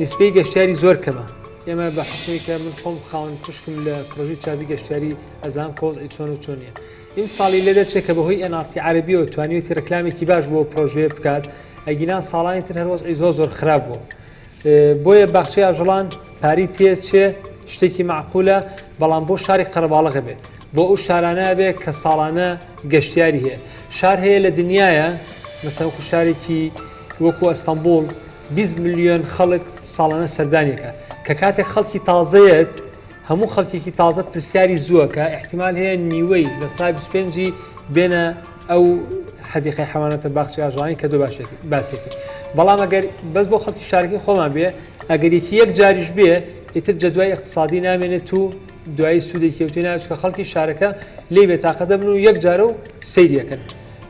نیسبەی گەشتیاری زۆر کەمە. ئێمە بە حکمی کە من خۆم خاوەن کوشکم لە پرۆژەی چاوی گەشتیاری ئەزام کۆزئی چۆن و چۆنیە. ئیم ساڵی لێ دەچێت کە بەهۆی ئەنارتی عەرەبیەوە توانیوێتی ڕکلامێکی باش بۆ پرۆژەیە بکات، ئەگینان ساڵانی تر هەروەزئی زۆر خراپ بوو. بۆیە باخچەی ئاژەڵان پاری تێچێ شتێکی معقولە، بەڵام بۆ شاری قەرەباڵغ بێت، بۆ ئەو شارانە بێت کە ساڵانە گەشتیاری هەیە. شار هەیە لە دنیاە مەسەڵەن شارێکی وەکو ئەستەمبوڵ 20 میلیۆن خەڵک ساڵانە سەردانێکە کە کاتێک خەڵکی تازەیەت هەموو خەڵکێکی تازە پرسیاری زووەکە احتیمال هەیە نیوەی لە سای 25 بێنە ئەو حەدیقەی حیواناتە باخچەی ئاژەڵانی کە دو باسێکی. بەڵام ئەگەر بەس بۆ خەڵکی شارەکەی خۆمان بێ ئەگەر یەک جاریش بێ ئیتر جەدوای اقتصادی نامێنێت و دوایی سوودێکی کەوتوی ناوێت کە خەڵکی شارەکە لێ بێتاقە دەبن و یەک جارە و سەیریەکەن.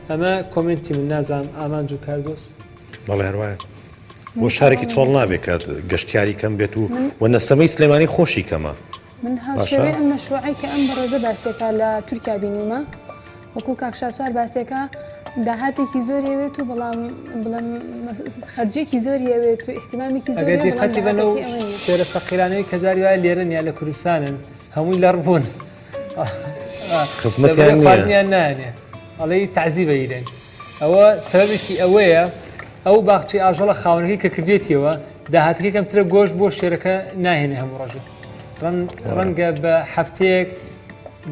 ئەمە کۆمنتی من نازانم ئامانج و کاردۆست. بەڵێ هەروایە بۆ شارێکی چۆڵ نابێت کە گەشتیاری کەم بێت و نەسەمەی سلێمانی خۆشی کەمە. من هاوشێوێ ئەم مەشروعی کە ئەم بەڕێزە باسێکە لە تورکیا بینیومە وەکو کاکشاسوار باسێکە داهاتێکی زۆریەوێت و بەڵام بڵێم خەرجێکی زۆریەوێت و احتیمامێکی زۆر ئەگەر دیقەتی بنە و شێرە فەقیرانەوەی کە جاری وایە لێرەن یا لە کوردستانن هەمووی لەڕ بوون خزمەتیان نانێ ئەڵێ تەعزیبە ئیرێن. ئەوە سەبەبێکی ئەوەیە ئەو باخچەی ئاژەڵە خاوەنەکەی کە کردێتیەوە داهاتەکەی کەمترە گۆشت بۆ شێرەکە ناهێنێ هەموو ڕۆژێ. ڕەنگە بە هەفتەیەک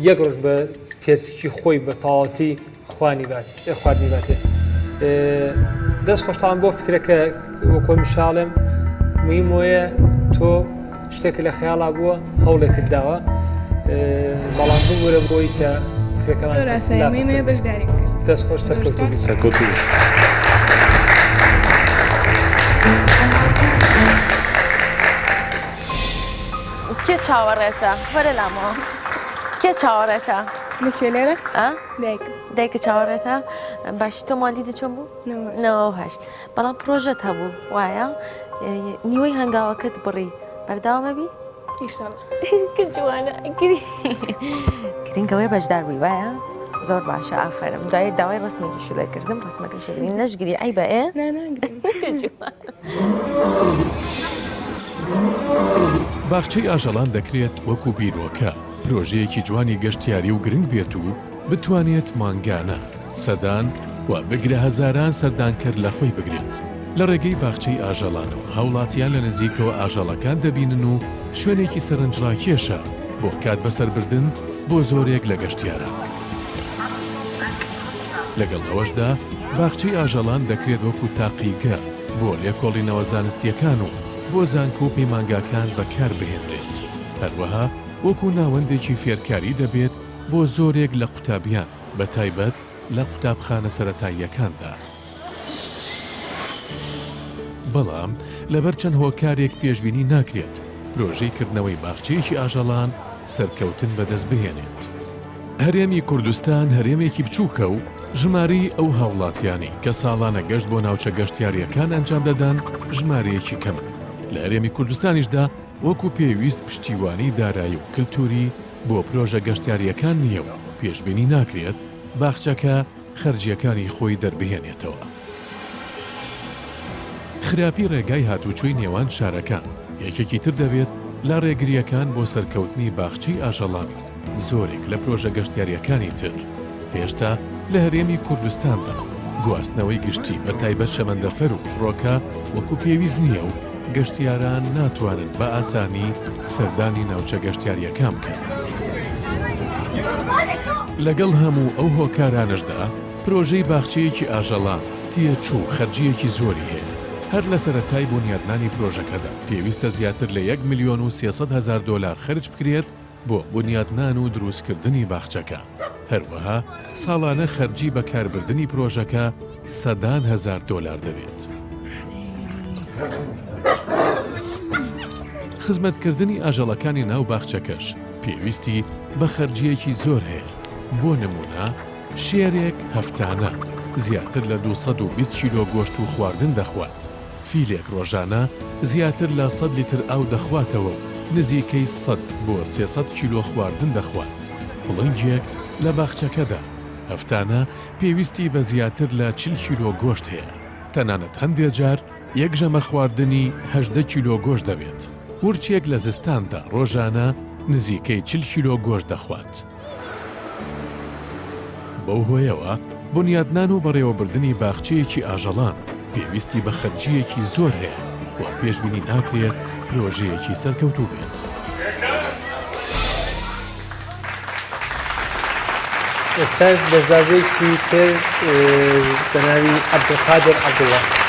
یەک ڕۆژ بە تێرسکی خۆی بە تەواوەتی خواردنی باتێ. دەست خۆشتان بۆ فکرەکە وەکۆ میشاڵم مهم وەیە تۆ شتێکە لە خەیاڵا بووە هەوڵێکت داوە بەڵام بوورە بۆی کە فکرەکەمان بەشداری دەست خۆش سەرکەوتوبی. چێ چاوەڕێتە وەرە لامەوە کێ چاوەڕێتە لەکوێ لێرە دایکە چاوەڕێتە باشی تۆ مالیدە چۆن بوو؟ 9 بەڵام پرۆژەت هەبوو وایە نیوەی هەنگاوەکەت بڕی بەرداوامە بی؟ جوانە گرنگەوەی بەشدار بووی وایە؟ زۆر باشە ئافرم دوای داوای ڕسمێکی شولای کردم ڕسمەکە شگرین نەشگری ئەی بە ئێ؟ باخچەی ئاژەڵان دەکرێت وەکو بیرۆکە پرۆژەیەکی جوانی گەشتیاری و گرنگ بێت و بتوانێت مانگانە سەدان و بگرە هەزاران سەردانکرد لە خۆی بگرێت لە ڕێگەی باخچەی ئاژەڵانەوە هاوڵاتیان لە نزیکەوە ئاژەڵەکان دەبینن و شوێنێکی سەرنجڕاکێشە بۆ کات بەسەربردن بۆ زۆرێک لە گەشتیارە لەگەڵ ئەوەشدا باخچەی ئاژەڵان دەکرێت وەکو تاقیگە بۆ لێکۆڵینەوە زانستیەکان و بۆ زانکۆ و پەیمانگاکان بەکار بهێنرێت هەروەها وەکو ناوەندێکی فێرکاری دەبێت بۆ زۆرێک لە قوتابیان بە تایبەت لە قوتابخانە سەرەتاییەکاندا بەڵام لەبەر چەند هۆکارێک پێشبینی ناکرێت پرۆژەی کردنەوەی باخچەیەکی ئاژەڵان سەرکەوتن بەدەست بهێنێت هەرێمی کوردستان هەرێمێکی بچووکە و ژمارەی ئەو هاوڵاتیانی کە ساڵانە گەشت بۆ ناوچە گەشتیاریەکان ئەنجام دەدەن ژمارەیەکی کەمن لە هەرێمی کوردستانیشدا وەکو پێویست پشتیوانی دارایی و کللتوری بۆ پرۆژە گەشتیاریەکان نییە و پێشبینی ناکرێت باخچەکە خەرجیەکانی خۆی دەربهێنێتەوە خراپی ڕێگای هاتوچۆی نێوان شارەکان یەکێکی تر دەبێت لە ڕێگریەکان بۆ سەرکەوتنی باخچەی ئاژەڵان زۆرێک لە پرۆژە گەشتیاریەکانی تر هێشتا لە هەرێمی کوردستاندا گواستنەوەی گشتی بە تایبەت شەمەندەفەر و فڕۆکە وەکو پێویست نییە و گەشتیاران ناتوانن بە ئاسانی سەردانی ناوچە گەشتیاریەکان بکەن لەگەڵ هەموو ئەو هۆکارانشدا پرۆژەی باخچەیەکی ئاژەڵان تێچوو خەرجیەکی زۆری هەیە هەر لە سەرەتای بنیادنانی پرۆژەکەدا پێویستە زیاتر لە 1,300,000 دلار خرج بکرێت بۆ بنیادنان و دروستکردنی باخچەکە هەروەها ساڵانە خەرجی بەکاربردنی پرۆژەکە سەدان هزار دلار دەبێت خزمەتکردنی ئاژەڵەکانی ناو باخچەکەش پێویستی بە خەرجیەکی زۆر هەیە بۆ نمونە شێرێک هەفتانە زیاتر لە 220 کیلۆ گۆشت و خواردن دەخوات فیلێک ڕۆژانە زیاتر لە 100 لیتر ئاو دەخواتەوە نزیکەی 100 بۆ 300 کیلۆ خواردن دەخوات بڵنگێک لە باخچەکەدا هەفتانە پێویستی بە زیاتر لە 40 کیلۆ گۆشت هەیە تەنانەت هەندێک جار یەک ژەمە خواردنی 18 کیلۆ گۆشت دەبێت ورچێک لە زستاندا ڕۆژانە نزیکەی 40 کیلۆ گۆشت دەخوات بەو هۆیەوە بنیادنان و بەڕێوەبردننی باخچەیەکی ئاژەڵان پێویستی بە خەرجیەکی زۆر هەیە و پێشبینی ناکرێت پرۆژەیەکی سەرکەوتوو بێت ئێستا بەزاوەیەکی تر بە ناوی عەبدولقادر عەبدوڵڵا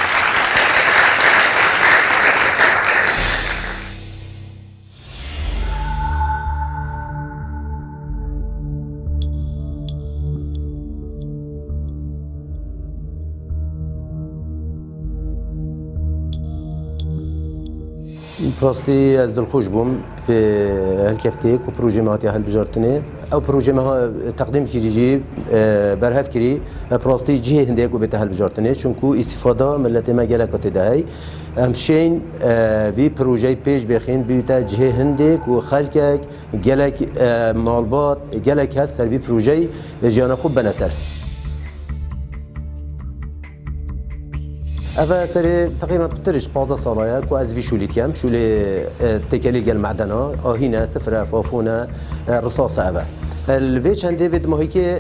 بڕاستی ئەس دڵخۆش بووم هەلکەفتەیەک و پرۆژێ ماتی هەڵبژارتنێ ئەو پرۆژێ تەقدیم کردی بەرهەف کردی پڕاستی جهێ هەندێک و بێتە هەڵبژارتنێ چونکو ئیستیفادا ملەتێمە گەلەکە تێدای ئەمشین وی پرۆژەی پێش بێخین بیتە جهێ هەندێک و خەلکێک گەلێک ماڵبات گەلێک هەست سەروی پرۆژەی ژیانە خوب بنەسەر أفا سري تقريبا بترش 15 صلاة كو أزفي شولي كام شولي تكالي قال معدنا هنا سفرة فافونا رصاصة أفا الفيش هن ديفيد ماهيكي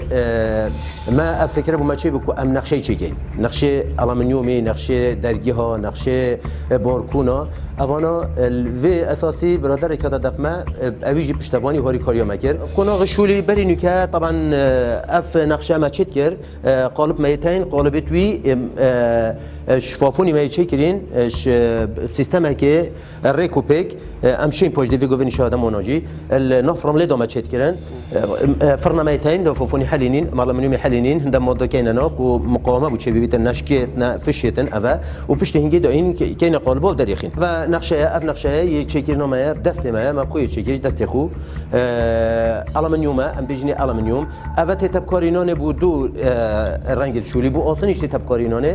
ما أفكر بما شيء بكو أم نقشة شيء نقشة ألمنيومي نقشة درجها نقشة باركونا أفانا الفي أساسي برادر كذا دفمة أبيجي بشتواني هوري كاريا مكر كنا غشولي بري نكا طبعا أف نقشة ما تشتكر قالب ميتين قالب توي شفافوني ما يشكرين سيستم كي الريكوبيك أمشين باش ديفي غوفين شهادة مناجي النفرم لدو ما تشتكرن فرنا مايتين لو فوفوني حلينين مالا منيومي حلينين هندا موضوع كاين ناك ومقاومه بوتشي بيت النشكيتنا فشيتن افا وبشتي هنجي دوين كاين قلبو دريخين فنقشه اف نقشه يشكيرنا ما دست ما بقوي تشكيش دست خو المنيوما ام بيجني المنيوم افا تبكارينون بو دو رنگ شولي بو اصلا يشتي تبكارينون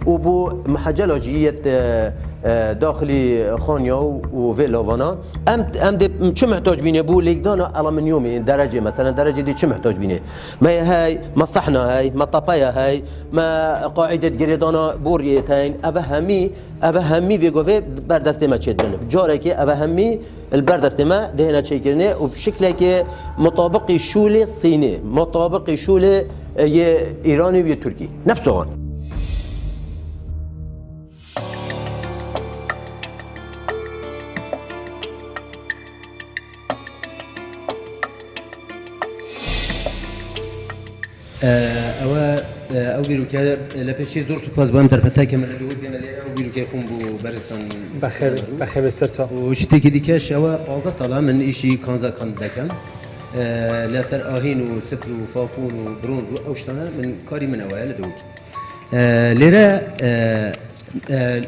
وبو محجلاجيه داخلي خانيا وفيلوفانا ام دي شو محتاج بينه بو ليكدانا المنيومي درجه مثلا درجه دي شو محتاج بينه ما هاي ما صحنا هاي ما طبايا هاي ما قاعده جريدانا بوريتين ابهمي فيغوفي بردست ما تشدن جاركي ابهمي البردست ما دهنا تشكرنه وبشكل كي مطابق الشولي الصيني مطابق الشولي ايراني وتركي نفسه او بيروكا لا بيشي زور سوباز بام درفتا كما دو بين او بيروكا يقوم ببرستان بخير بسرتا وشتي ديكاش او اوغا صلا من ايشي كانزا كان دكم لا ثر اهين وسفر وفافون وبرون او شتنا من كاري من اوائل دوك ليرا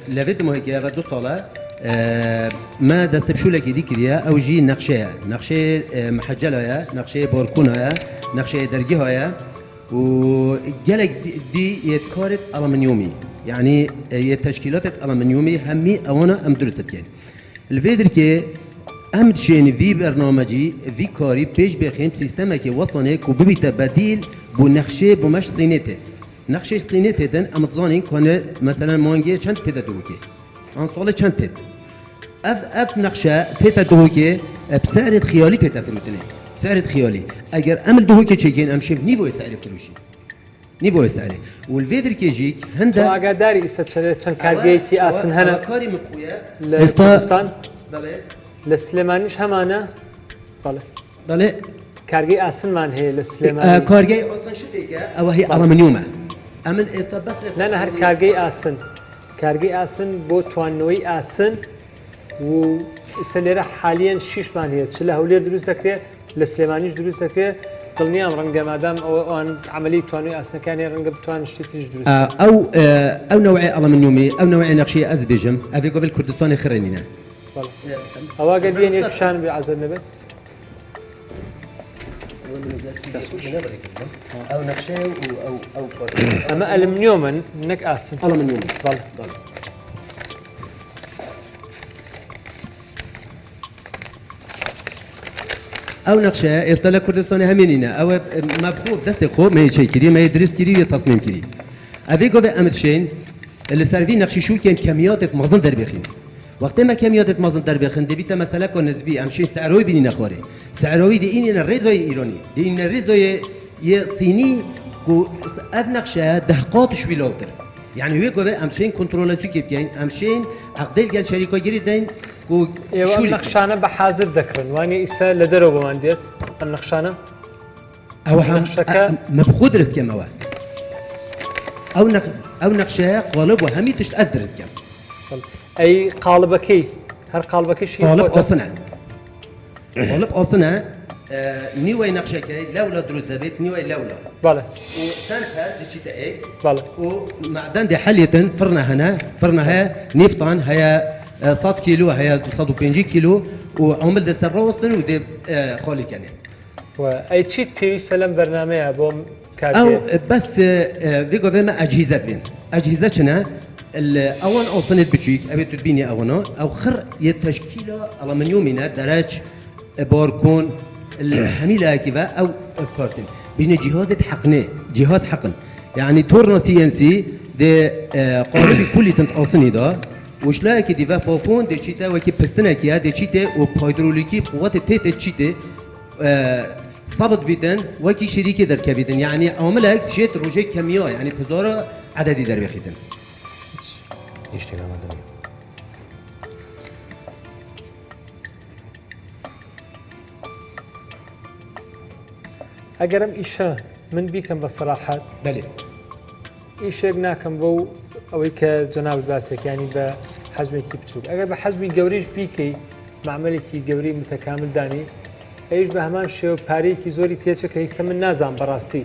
لافيد مهيكا غدو صلا ما دست بشولك ديكريا او جي نقشه محجله نقشه باركونه نقشه درجه وجالك دي يتكارت ألمنيومي يعني تشكيلات ألمنيومي همي أوانا أم درست يعني الفيدر كي أهم شيء في برنامجي في كاري بيش بخين سيستم كي وصلناك وببيت بديل بنقشة بمش صينيته نقشة صينيته تن أمتزانين كان مثلا مانجي چند تدا دوكي عن صالة چند تد اف نقشة تدا دوكي بسعر خيالي تتفروتني سعر خيالي اگر عمل دهو که چیکین امشب نیوی سعر فروشی نیوی سعری والفيدر كيجيك هندا تو اگاداری استشاره چند کارگی کی آسن هنا کاری مقویا لستان بله لسليمانيش همانه بله بله کارگی آسن من هي لسليماني کارگی آسن شده که او هي ألمنيومه امن استا بس نه هر کارگی آسن بو توانوی آسن و استلره حاليا شش من هي چله هولير دروست دکره لسليمانيش دروست دکره دڵنیام ڕەنگە مادام ئەوان عملی توانوی ئاسنەکانی ڕەنگە بتوان شتێکیش دروست ئەو نوعی ئەڵەمنیومی ئەو نوعی نەخشی ئەز بێژم ئەوێ گۆڤل کوردستانی خڕێنینە ئەوا گە دیێنێ پیشان بێ عەزەر نەبێت ئەو نەخشە ئەو ئەمە ئەلمنیۆمن نەک ئاسن ئەڵەمنیۆم او نقشه استلا كردستان همينينا او مبخوف دست خو ما يشي كري ما يدرس كري وتصميم كري ابي جو امد شين اللي سيرفي نقشي شو كان كميات مازن دربخين وقت ما كميات مازن دربخين دبيت مثلا كون نسبي امشي سعروي بيني نخوري سعروي دي اني الريزوي ايراني دي ان الريزوي صيني كو اف نقشه دهقات شويلوتر يعني ويكو امشين كنترولاتو كيبكين امشين عقديل قال شركه جري دين شو النقشانة بحاضر ذكرن واني إسا لدرو بمانديت النقشانة أو مبخود رست كم مواد أو نقشة قالب وهمي تشتأثر كم أي قالبكي هر قالبكي شيء قالب أصنع قالب أصنع نيوي نقشة كي لولا دروس دبيت نيوي لولا بله وسانتها دي شيء تأي بله ومعدن دي حلية فرنها نيفتان هي 100 كيلو هي 150 كيلو وعمل دست الروستن ودي خالي كان واي شيء في سلام برنامج بوم او بس فيجو فيما اجهزه بين اجهزه شنا اول اوصنت بتشيك ابي تبيني اونا او خر يتشكيله المنيومنا درج باركون الحميله كذا او كارتن بين جهاز حقن يعني تورنا سي ان سي دي قالب كل تنقصني ده وشلاكي دي فافون دي تشيتا وكي بستنكيا دي تشيتا وبايدروليكي قوات تيتا تشيتا صبت بيتن وكي شريكي در كبيتن يعني عملها تشيت روجي كمية يعني فزارة عددي در بخيتن يشتغل مدني اگرم ایشا من بیکم بصراحة بله ایشا ناکم بو اوی که جناب باسك يعني بحجمي كي بتشوف اگر بحجمي جوريش بيكي معملي كي جوري متكامل داني ئەویش بە هەمان شێوە پارەیەکی زۆری تێچێت کە هیچ من نازانم بەڕاستی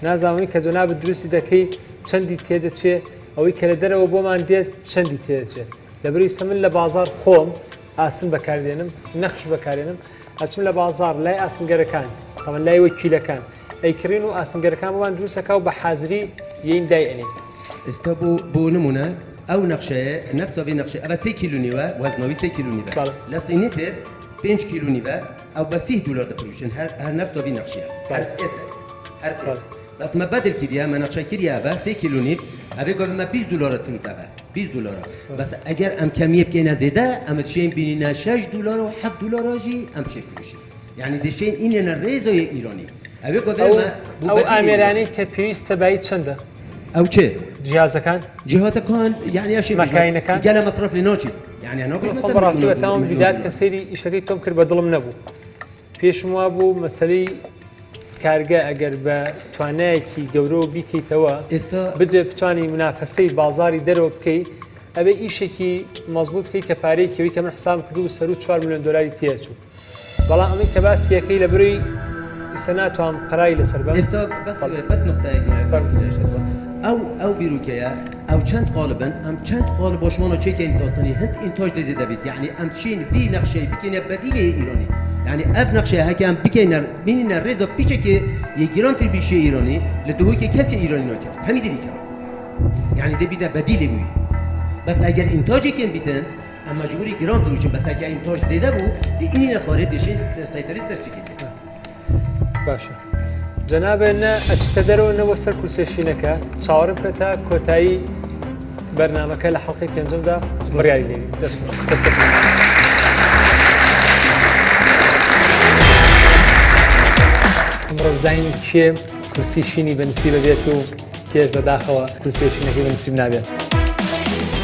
نازانانی کە جەنابەت دروستی دەکەی چەندی تێدەچێت ئەوەی کە لە دەرەوە بۆمان دێت چەندی تێدەچێت لەبەر ئێستا من لە بازار خۆم ئاسن بەکاردێنم نەخش بەکارێنم ئەچم لە بازار لای ئاسنگەرەکان تەمەن لای وەکیلەکان ئەیکڕین و ئاسنگەرەکان بۆمان دروستەکە و بە حازری یەین دایئێنێ ئێستا بۆ نمونە ئەو نەخشەیە نەفسەوی نەخشە ئەوە 3 کیلو نیوە وەزنەوەی 3 کیلو نیوە لە سینی تر 5 کیلو نیوە ئەو بە 30 دلار دەفروشن هەر نەفسەوی نەخشیە هەر بس ما بدل كريا ما نقشة كريا بس 3 كيلو نيف أبي قبل ما 20 دولار تنتبه 20 دولار بس أجر أم كمية بكينا زيادة أم تشين بيننا 6 دولار و 7 دولار جي أم شيء فروشي يعني دشين إننا الريزو إيراني أبي قبل ما أو أميراني كبيس تبعي شنده أو شيء جهاز كان يعني أشي مكاين كان قال مطرف لنوشي يعني أنا بقول خبر راسي تمام بداية كسيري إشاري توم كرب ظلم نبو فيش موابو مسألة کارگە ئەگەر بە توانایەکی گەورە بیکەیتەوە بدوێ بتوانی منافەسەی بازاری دەرەوە بکەیت ئەبێ ئیشێکی مەزبوط بکەیت کە پارەیەکەوەی کە من حساب کردو سەر و 4 میلیۆن دلاری تێچوو بەڵام ئەمەی کە باسیەکەی لە بروی ئیسە ناتوان قەرای لەسەر بە ئێستا بەس نقطەیەکی ئەو بیرروکەیە ئەو چەند قالبن ئەم چەند قالب بۆشمانە چێکین تاستنی هەند ئینتاژ دەزێ دەبێت یعنی ئەم چین وی نەخشەی بکەینە بەدیلێ ئیرانی يعني اف نقشه هكام بكينا بيننا الريزو بيشك يجرانتي بيشي ايراني لدهوي كسي ايراني ناكر همي دي كم يعني ده بيدا بديل بوي بس اگر انتاجي كان بيتن اما مجبوري جران فروشن بس اگر انتاج زياده بو دي اني خارج دشين سيطري سرچكي باشا جناب ان اتدرو انه وصل كرسيشينكا صارم كتا كوتاي برنامجك لحلقه كنزم ده مريالي دي ئەمڕۆ بزانین کێ کورسی شینی بەنسیبە بێت و کێش بەداخەوە کورسێشینەکەی بەنسیب نابێت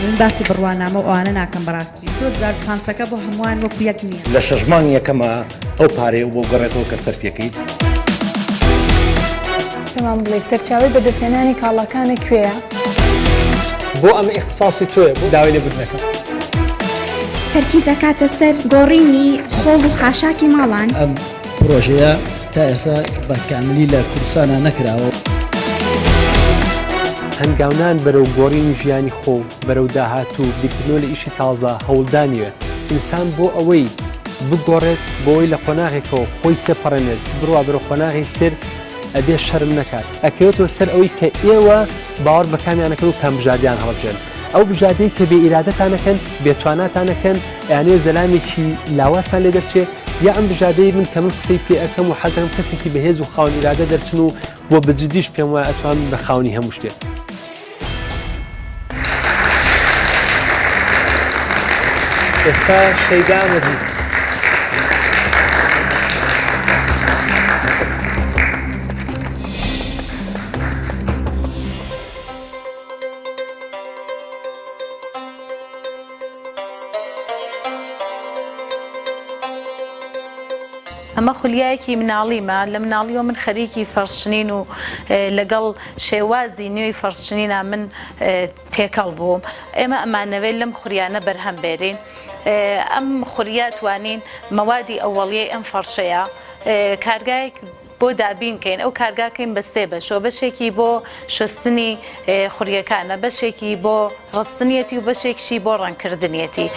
من باسی بڕوانامە و ئەوانە ناکەم بەڕاستی زۆر جار چانسەکە بۆ هەمووان وەکو یەک نییە لە شەژمان یەکەمە ئەو پارەیە بۆ گەڕێتەوە کە سەرفیەکەیت پێمان بڵێ سەرچاوی بەدەستێنانی کاڵاکانە کوێیە بۆ ئەمە ئیختساسی تۆیە بۆ داوای لێبوردنەکە تەرکیزەکاتە سەر گۆڕینی خۆڵ و خاشاکی ماڵان ئەم پرۆژەیە تا ئێستا بە کاملی لە کوردستانە نەکراوە هەنگاونان بەرەو گۆڕینی ژیانی خۆ بەرەو داهاتوو بیرکردنەوە لە ئیشی تازە هەوڵدانیوە ئینسان بۆ ئەوەی بگۆڕێت بۆی لە قۆناغێکەوە خۆی تێپەڕێنێت بڕوا بەرەو قۆناغی تر ئەبێ شەرم نەکات ئەکەوێتەوە سەر ئەوەی کە ئێوە باوەڕ بە کامیانەکەن و کەمبژادیان هەڵبژێن ئەو بژادەی کە بێ ئیرادەتانەکەن بێتواناتانەکەن یانێ زەلامێکی لاوازتان لێ دەرچێت یا ئەم بژادەی من کە من قسەی پێ ئەەکەم و حەزەکەم کەسێکی بەهێز و خاوەن ئیرادە دەرچن و بۆ بجدیش پێم وایە ئەتوان بە خاوەنی هەموو شتێک ئێستا شەیدامەدی ئەمە خولیایەکی مناڵیمە لە مناڵیەوە من خەریکی فەرشنین و لەگەڵ شێوازی نوێی فەرشنینە من تێکەڵ بووم ئێمە ئەمانەوەی لەم خوریانە بەرهەم بێرین ئەم خوریا توانین مەوادی ئەوەڵیەی ئەم فەرشەیە کارگایەک بۆ دابینکەین ئەو کارگاکەین بە سێ بەشەوە بەشێکی بۆ شستنی خوریەکانە بەشێکی بۆ ڕستنیەتی و بەشێکشی بۆ ڕەنکردنیەتی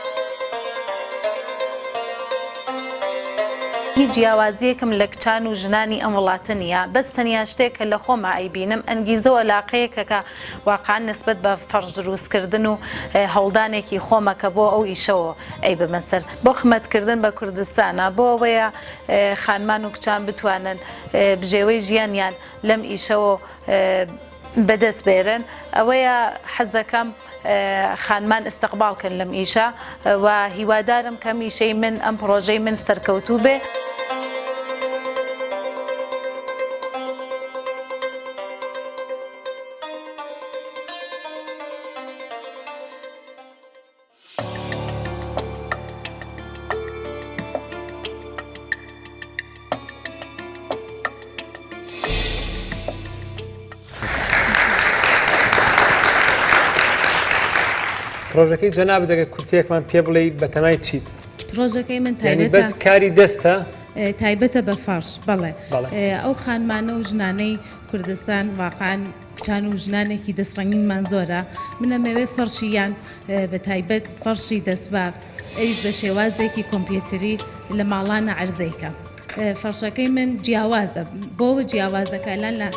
هیچ جیاوازیەکم لە کچان و ژنانی ئەم وڵاتە نییە بەس تەنیا شتێکە لە خۆمە ئەیبینم ئەنگیزە و علاقەیەکە کە واقعان نسبەت بە فەرش دروستکردن و هەوڵدانێکی خۆمەکە بۆ ئەو ئیشەوە ئەی بمەسەر بۆ خمەتکردن بە کوردستانە بۆ ئەوەیە خانمان و کچان بتوانن بژێوەی ژیانیان لەم ئیشەوە بەدەست بێرن ئەوەیە حەزەکەم خانمان استقبالکن لەم ئیشە و هیوادارم کە میشەی من ئەم پرۆژەی من سەرکەوتوو بێ پرۆژەکەی جەناب دەگە کورتێکمان پێ بڵێ بەتەمای چیت پرۆژەکەی من یعنی بەس کاری دەستە تایبەتە بە فەرش بەڵێ ئەو خانمانە و ژنانەی کوردستان واقعان کچان و ژنانێکی دەستڕەنگینمان زۆرە منە مەوێ فەرشیان بە تایبەت فەرشی دەستباف ئەویش بە شێوازێکی کۆمپیوتری لە ماڵانە عەرزەیکە فەرشەکەی من جیاوازە بۆەوە جیاوازەکەلان لە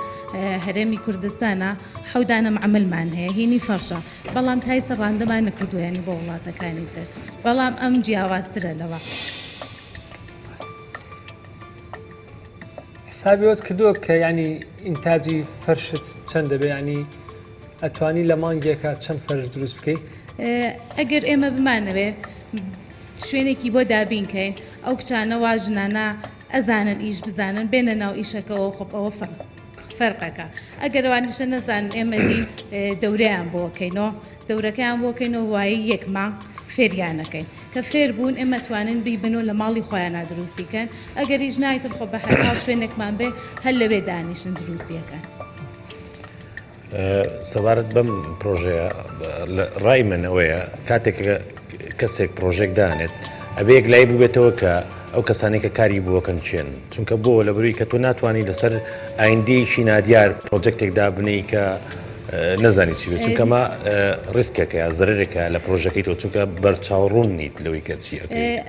هەرێمی کوردستانە حەودانە معملمان هەیە هینی فەرشە بەڵام تایسە ڕاندەمان نەکردویانی بۆ وڵاتەکانی تر بەڵام ئەم جیاوازترە لەوە حسابیوت کردووە کە ینی ئینتاجی فەرشت چەند دەبێ ینی ئەتوانی لە مانگێکە چەند فەرش دروست بکەیت ئەگەر ئێمە بمانەوێ شوێنێکی بۆ دابینکەین ئەو کچانە وا ژنانە ئەزانن ئیش بزانن بێنە ناو ئیشەکەەوە خۆپ ئەوە فەرقەکە ئەگەروانیشە نەزان ئێمە دی دەورەیان بۆکەینەوە دەورەکەیان بۆکەینەوە وایە یەکما فێریانەکەین کە فێر بوون ئێمە توانن بیبن و لە ماڵی خۆیان دروستیکەن ئەگەریش نایتر خۆ بە هەرها شوێنێکمان بێ هەر لەوێ دانیشن دروستیەکەن سەبارەت بەم پرۆژەیە ڕای من ئەوەیە کاتێک کەسێک پرۆژێک دانێت ئەبێ یەک لای ببێتەوە کە ئەو کەسانی کە کاری بووەکەن چێن چونکە بۆ لە بروی کە تۆ ناتوانانی لەسەر ئایندەیەکی نادیار پرۆجێکتێکدا بنەی کە نەزانی چی بێت چونکەمە ڕیسکەکە یا زەرێکە لە پرۆژەکەی تۆ چونکە بەرچاوڕوون نیت لەوەی کە چی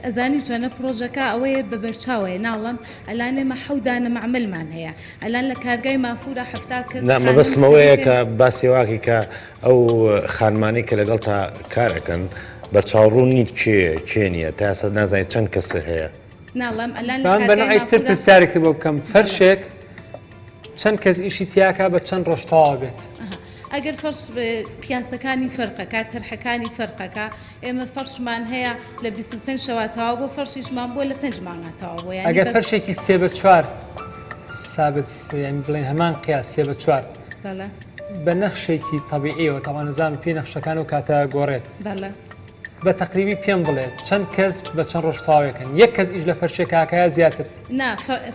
ئەزانی چۆنە پرۆژەکە ئەوەیە بە بەرچاوەیە ناڵم ئەلان ئێمە حەودانە معملمان هەیە ئەلان لە کارگای مافورە هەفتا کەس مەبەستمەوەیە کە باسی واقعی کە ئەو خانمانەی کە لەگەڵ تا کارەکەن بەرچاوڕوون نیت چێ نییە تا ئێستا نازانێت چەند کەسە هەیە ناڵم بەنەعیتر پرسیارێکی بۆ بکەم فەرشێک چەند کەس ئیشی تیاکە بە چەند ڕۆژتەوا بێت ئەگەر فەرش پیاسەکانی فەرقەکە تەرحەکانی فەرقەکە ئێمە فەرشمان هەیە لە 25 شەواتەوە بۆ فەرشیشمان بۆ لە 5 مانگاتەوە بۆ ئەگەر فەرشێکی 3 بە 4 سابت بڵێن هەمان قیاس 3 بە 4 بە نەخشێکی تەبیعیەوە تاوانەزان پێ نەخشەکان و کاتە گۆڕێت بە تقریبی پێم بڵێت چەند کەس بە چەند ڕۆژتاوێکن یەک کەس ئیش لە فەرشێکاکەیە زیاتر نا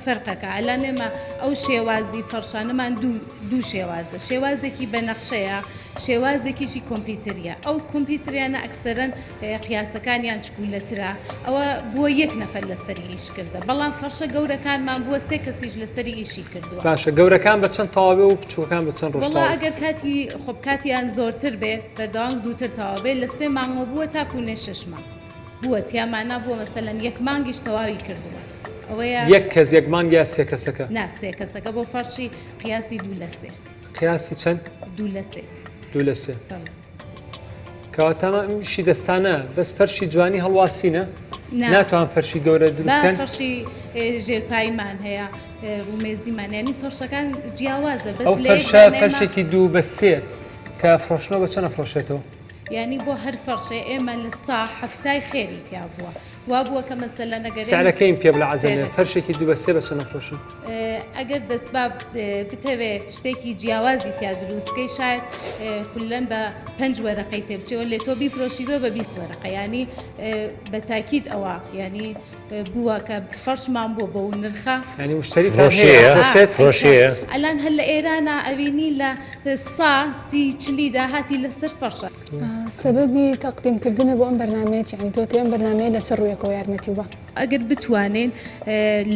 فەرقەکە ئەلان ئێمە ئەو شێوازی فەرشانەمان دوو شێوازە شێوازێکی بە نەخشەیە شێوازێکیشی کۆمپیوتریە ئەو کۆمپیوتریانە ئەکسەرەن قیاسەکانیان چکولەترە ئەوە بووە یەک نەفەر لەسەری ئیش کردە بەڵام فەرشە گەورەکانمان بووە 3 کەسیش لەسەری ئیشی کردووە باشە گەورەکان بە چەند تەواوێ و بچووکان بە چەند ڕۆژ ئەگەر کاتی خۆب کاتیان زۆرتر بێت بەردەوام زووتر تەواوێت لە 3 مانگەوە بووە تاکوونێ 6 مانگ بووە تیامانە بووە مەسەلەن 1 مانگیش تەواوی کردووە یەک کەس 1 مانگ یا 3 کەسەکە نا 3 کەسەکە بۆ فەرشی قیاسی 2 لە 3 قیاسی چەند 2 لە 3 2 لە 3 کەواتەمەشی دەستانە بەس فەرشی جوانی هەڵواسینە ناتوان فەرشی گەورە دروستکەن فەرشی ژێرپایمان هەیە ڕومێزیمان ینی فەرشەکان جیاوازە ئەو فەرشێکی 2 بە 3 کە فرۆشنەوە بە چەند نەفرۆشێتەوە ینی بۆ هەر فەرشێ ئێمە لە سا هەفتای خێری تیا بووە وا بووە کە مەسەلە نەگەرێت سعرەکەیم پێ بڵە عەزەمێ فەرشێکی 2 بە 3 بە چەند نەفرۆشن ئەگەر دەستباب بتەوێ شتێکی جیاوازی تیا دروستکەی شاید کولەن بە 5 وەرەقەی تێبچێەوە لێ تۆ بیفرۆشیدەوە بە 20 وەرەقە ینی بە تاکید ئەوە ینی بووە کە فەرشمان بۆ بە نرخە ینی مشتری فرۆشیە ئەلان هەر لە ئێرانە ئەوینی لە سا 30 داهاتی لەسەر فەرشە سببی تەقدیمکردنە بۆ ئەم بەرنامەیە یعنی تۆ ئەم بەرنامەیە لە چ ڕوویەکەوە یارمەتی وە ئەگەر بتوانین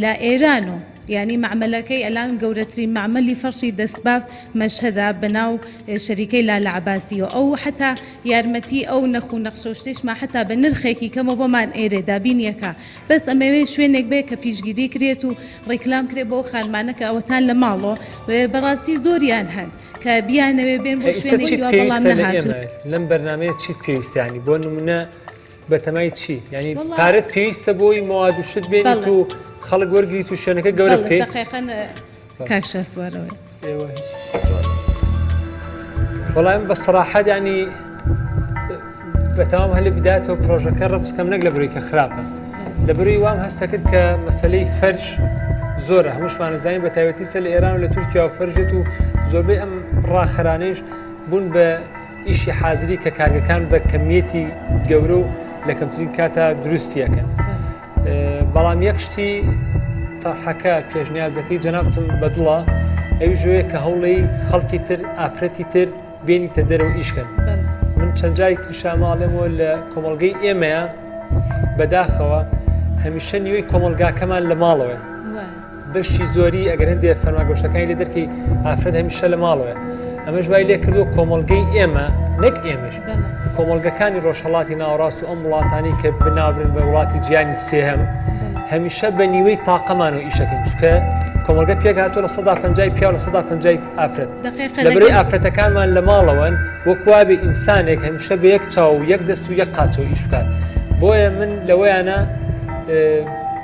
لە ئێران و ینی معملەکەی ئەلان گەورەترین معمەلی فەرشی دەستباف مەشهەدا بەناو شەریکەی لالە عەباسیەوە ئەو حتا یارمەتی ئەو نەخ و نەخشە و شتێشمان حتا بە نرخێکی کەمە بۆمان ئێرێ دابینیەکە بەس ئەمەوێ شوێنێک بێ کە پیشگیری کرێت و ڕێکلام کرێت بۆ خانمانە کە ئەوەتان لە ماڵەوە بەڕاستی زۆریان هەن کە بیانەوێ بێن بۆ شوێنێکی وا بەڵام نەهاتوو لەم بەرنامەیە چیت پێویستیانی بۆ نمونە بەتەمای چی ینی پارەت پێویستە بۆی مەواد و شت بێنیت و خەڵک وەرگیت و شوێنەکە گەورە بکەیت کاکشە سوارەوەی وەڵام بە سەراحەت ینی بەتەمام هەل لە بیدایەتەوە پرۆژەکە ڕەبسکەم نەک لە بروی کە خراپە لە بروی وام هەستە کرد کە مەسەلەی فەرش زۆرە هەمووشمان نەزانین بە تایبەتی سەر لە ئێران و لە تورکیا و فەرژێت و زۆربەی ئەم ڕاخەرانەیش بوون بە ئیشی حازری کە کارگەکان بە کەمیەتی گەورە و لە کەمترین کاتە دروستیەکەن بەڵام یەک شتی تەرحەکە پێشنیازەکەی جەنابتم بەدڵە ئەوی ژوەیە کە هەوڵی خەڵکی تر ئافرەتی تر بێنیتە دەرەوە ئیشکەن من چەند جاری تر شاماڵێمەوە لە کۆمەڵگەی ئێمەیە بەداخەوە هەمیشە نیوەی کۆمەلگاکەمان لە ماڵەوە بەشی زۆری ئەگەر هەندێک فەرماگۆشتەکانی لێ دەرکی ئافرەت هەمیشە لە ماڵەوە ئەمە ژوای لێ کردو کۆمەلگەی ئێمە نەک ئێمەش کۆمەلگەکانی ڕۆژهەڵاتی ناوەڕاست و ئەم وڵاتانی کە بنابرن بە وڵاتی جیانی سێهەم هەمیشە بە نیوەی تاقەمان و ئیشەکەن چکە کۆمەلگە پێک هاتووە لە 150 پیا و لە 150 ئافرەت لەبەرەوەی ئافرەتەکانمان لە ماڵەوەن وەکوا بێ ئینسانێک هەمیشە بە یەک چاو و یەک دەست و یەک قاچەوە ئیش بکات بۆیە من لەوەیانە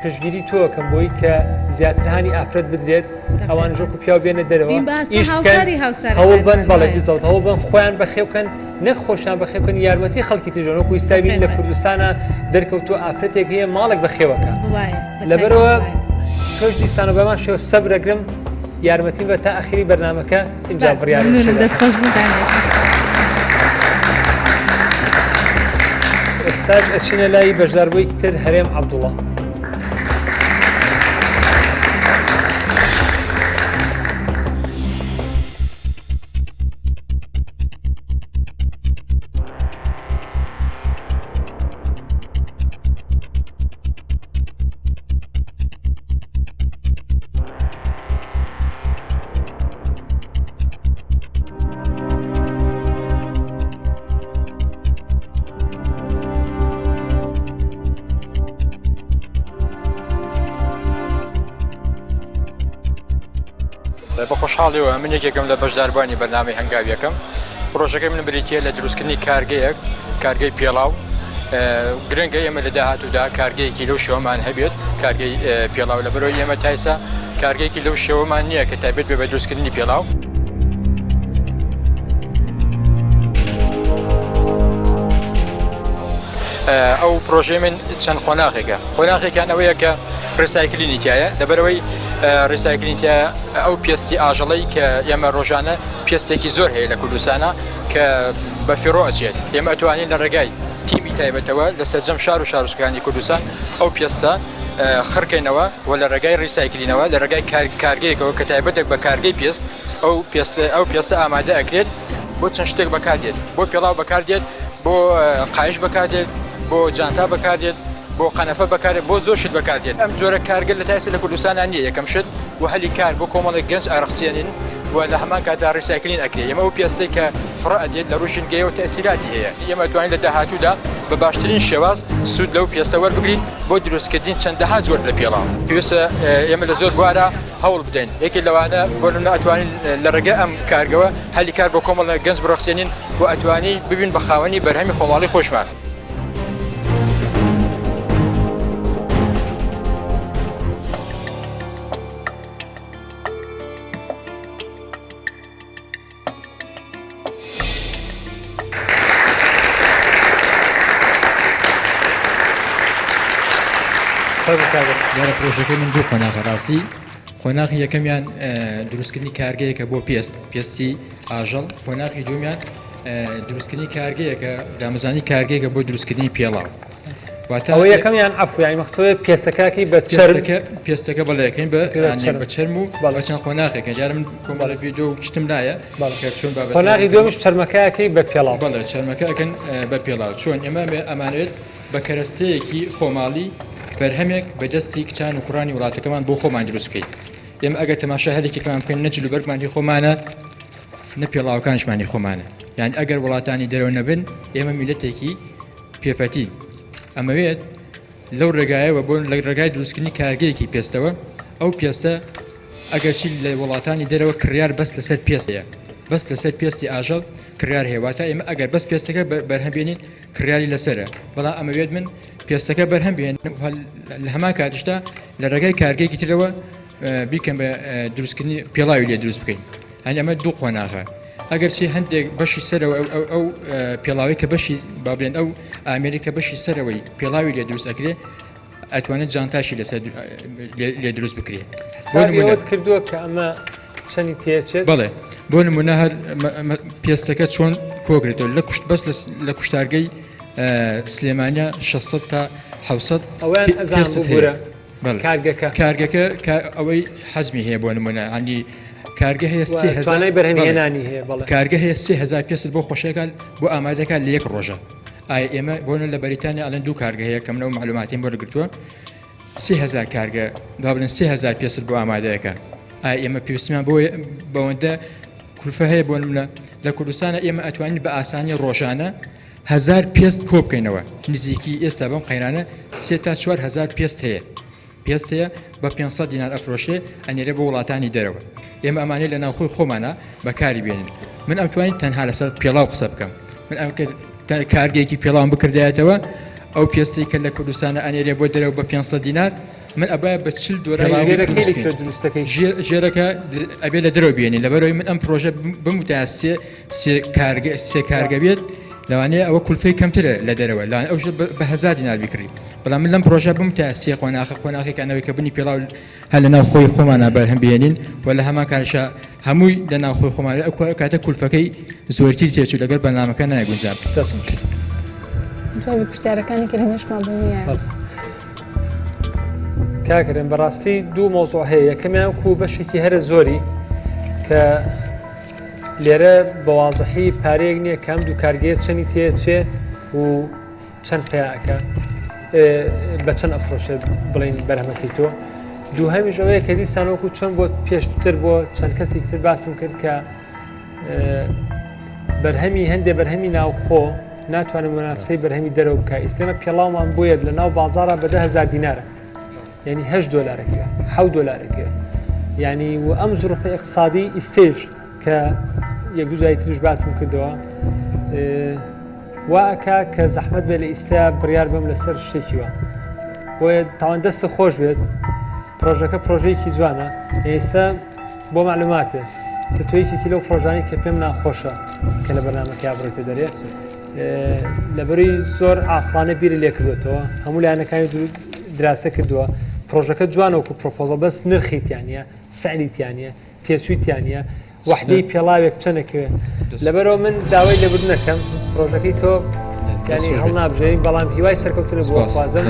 پشتگیری تۆکەم بۆی کە زیاترهانی ئافرەت بدرێت ئەوان ژۆک و پیاو بێنە دەرەوە ئیش بکەن هەوڵ بن بەڵێ بزەوت هەوڵ بن خۆیان بەخێوکەن نەک خۆشیان بەخێوکەن یارمەتی خەڵکی تریژۆن وەکو ئێستابین لە کوردستانە دەرکەوتووە ئافرەتێک هەیە ماڵێک بەخێوەکە لەبەرەوە تۆش دیسانە بەمان شێوە سەبرەگرم یارمەتی بە تا ئەخیری بەرنامەکە اینجا بڕیار ئێستاش ئەچینە لای بەشداربوویەکی تر هەرێم عەبدوڵڵا بە خۆشحاڵیەوە من یەکێکم لە بەشداربوانی بەرنامەی هەنگاویەکەم پرۆژەکەی من بریتە لە دروستکردنی کارگەیەک کارگەی پێڵاو گرنگە ئێمە لە داهاتوودا کارگەیەکی لەو شێوەمان هەبێت کارگەی پێڵاو لەبەرەوەی ئێمە تایسا کارگەیەکی لەو شێوەمان نییە کە تایبێت بێ بە دروستکردنی پێڵاو ئەو پرۆژەی من چەند خۆناغێکە خۆناغێکیان ئەوەیە کە ڕسایکلینی تایە لەبەرەوەی ڕسایکلینتە ئەو پێستی ئاژەڵی کە ئێمە ڕۆژانە پێستێکی زۆر هەیە لە کوردستانە کە بە فێڕۆ ئەچێت ئێمە ئەتوانین لە ڕێگای تیمی تایبەتەوە لە سەرجەم شار و شارۆچکەکانی کوردستان ئەو پێستە خڕکەینەوە و لە ڕێگای ڕیسایکلینەوە لە ڕێگای کارگەیەکەوە کە تایبەتێک بە کارگەی پێست ئەو پێستە ئامادە ئەکرێت بۆ چەند شتێک بەکاردێت بۆ پێڵاو بەکاردێت بۆ قایش بەکاردێت بۆ جانتا بەکاردێت بۆ قەنەفە بەکارێت بۆ زۆر شت بەکاردێت ئەم جۆرە کارگەر لە تایسە لە کوردستانان نییە یەکەم شت و هەلی کار بۆ کۆمەڵێک گەنج ئارەخسیێنین و لە هەمان کاتا ڕیسایکلین ئەکرێت ئێمە ئەو پێستەی کە فڕە ئەدێت لە ڕوژینگەیە و تەسیراتی هەیە ئێمە توانین لە داهاتوودا بە باشترین شێواز سوود لەو پێستە وەربگرین بۆ دروستکردین چەندەها جۆر لە پێڵاو پێویستە ئێمە لە زۆر بوارە هەوڵ بدەین یەکی لەوانە بۆ ئەتوانین لە ڕێگە ئەم کارگەوە هەلی کار بۆ کۆمەڵێک گەنج بڕەخسیێنین و ئەتوانی ببین بە خاوەنی بەرهەمی خۆماڵی خۆشمان دیارە پرۆژەکەی من دوو خۆناغە ڕاستی خۆناغی یەکەمیان دروستکردنی کارگەیەکە بۆ پێستی ئاژەڵ خۆناغی دومیان دروستکردنی کارگەیەکە دامەزانی کارگەیەکە بۆ دروستکردنی پێڵاو ئەوە یەکەمیان ئەفویانی مەخسەوەی پێستەکەکی بە پێستەکە بەڵەکەین بە چەرم و بە چەند خۆناغێکە جارە من کۆمەڵە ڤیدۆ و شتم دایە خۆناغی دومیش چەرمەکەیەکەی بە پێڵاو بەڵێ چەرمەکەکەن بە پێڵاو چۆن ئێمە ئەمانێت بە کەرەستەیەکی خۆماڵی بەرهەمێک بەدەستی کچان و کوڕانی وڵاتەکەمان بۆ خۆمان دروست بکەین ئێمە ئەگەر تەماشا هەرێکێکمان بکەین نەجل و بەرگمانی خۆمانە نە پێڵاوەکانشمانی خۆمانە یان ئەگەر وڵاتانی دەرەوە نەبن ئێمە میلەتێکی پێپەتی ئەمەوێت لەو ڕێگایەوە بۆ لە ڕێگای دروستکردنی کارگەیەکی پێستەوە ئەو پێستە ئەگەرچی لە وڵاتانی دەرەوە کڕیار بەست لەسەر پێستەیە بەست لەسەر پێستی ئاژەڵ کڕیار هێواتە ئێمە ئەگەر بەس پێستەکە بەرهەمبێنین کڕیاری لەسرە بەڵام ئەمەوێت من پێستەکە بەرهەم بێن لە هەمان کاتشتا لە ڕێگای کارگەیەکی ترەوە بیکەم بە دروستکردنی پێڵاوی لێ دروست بکەین هەنی ئەمە دوو خۆناغە ئەگەرچی هەندێک بەشی سەرەوە ئەو پێڵاوی کە بەشی بابلێن ئەو ئامریکا بەشی سەرەوەی پێڵاوی لێ دروست ئەکرێ ئەتوانێت جانتاشی لەسەر لێ دروست بکرێت کردووە کە ئەمە چەندی تێچێت بڵێ بۆ نمونە هەر پێستەکە چۆن کۆگرێتەوە لە کوشت بەس لە کوشتارگەی سلێمانیا 600 تا 700 کارگەکە ئەوەی حەزمی هەیە بۆ نمونە ینی کارگە هەیە کارگە هەیە 3000 پێست بۆ خۆشیەکان بۆ ئامادەکان لە یەک ڕۆژە ئایا ئێمە بۆنە لە بەریتانیا ئەلەن دوو کارگە هەیە کەمنەوە معلوماتیم بۆ گرتووە 3000 کارگە دا بڵێن 3000 پێست بۆ ئامادەیەەکە ئێمە پێویستمان بۆ بەوەندە کولفە هەیە بۆ منە لە کوردستانە ئێمە ئەتوانین بە ئاسانی ڕۆژانە 1000 پێست کۆ بکەینەوە نزیکی ئێستا بەم قەیرانە 3 تا 4000 پێست هەیە پێست هەیە بە 500 دینار ئەفرۆشێ ئەنێرە بە وڵاتانی دەرەوە ئێمە ئەمانەی لە ناوخۆی خۆمانە بەکاری بێنین من ئەمتوانین تەنها لەسەر پێڵاو قسە بکەم من کارگەیەکی پێڵاوم بکردایەتەوە ئەو پێستی کە لە کوردستانە ئەنێرێ بۆ دەرەوە بە 500 دینار من ئەبای بە 40 دۆلار ژێرەکە ئەبێ لە دەرەوە بێنین لەبەرەوەی من ئەم پرۆژە بموتە سێ کارگە بێت لەوانەیە ئەوە کولفەی کەمترە لە دەرەوە لاان ئەو بە 1000 دینار بکڕی بەڵام من لەم پرۆژە بمتە سێ خۆناخەکانەوەی کە بنی پێڵاو هەر لە ناو خۆی خۆمانە بەرهەم بێنین و لە هەمان کارشە هەمووی لە ناو خۆی خۆمانە ئەو کاتە کولفەکەی زۆرتری تێچوو لەگەر بەنامەکە نایگونجاب پرسیارەکانی کە هەمێشمان بوونیە کاکردن بەڕاستی دوو مۆزۆ هەیە یەکەمیان و بەشێکی هەرە زۆری کە لێرە بەوازەحی پارێک نییە کەم دوو کارگەیە چەندی تێچێ و چەند پیاکە بە چەند ئەفرۆشێت بڵین بەرهەمەکەی تۆ دوو هەمیش ئەوەیە کە دیسانەوەکو چەند بۆ پێشتر بۆ چەند کەسێک تر باسم کرد کە بەرهەمی هەندێک بەرهەمی ناوخۆ ناتوانم منافسەی بەرهەمی دەرەوە بکە ئێستێمە پێڵاومان بۆیەت لە ناو بازارە بە 10,000 دینارە یعنی 8 دۆلارەکە 7 دۆلارەکە یعنی و ئەم زروفە اقتصادی ئیستێژ کە یەک دوو جای تریش باسم کردەوە واکە کە زەحمەت بێت لە ئیستا بڕیار بم لەسەر شتێکیوە بۆیە تاوان دەستە خۆش بێت پرۆژەکە پرۆژەیەکی جوانە ئێستا بۆ معلوماتێ تۆیەکی کیلۆ پرۆژانی کە پێم ناخۆشە کە لە بەرنامەکە بڕێتە دەرێ لەبەری زۆر ئافرانە بیری لێ کردوێتەوە هەموو لایەنەکانی دراسە کردووە پرۆژەکە جوانەوەکو پرۆپۆزە بەس نرخیتیانە سەعلیتیانە تێچوویتیانە وحدەی پێڵاوێک چەندێکوێ لەبەرەوە من داوای لەبر نەکەم پرۆژەکەی تۆ ینی هەڵ نابژێنین بەڵام هیوای سەرکەوتنە بۆ خوازم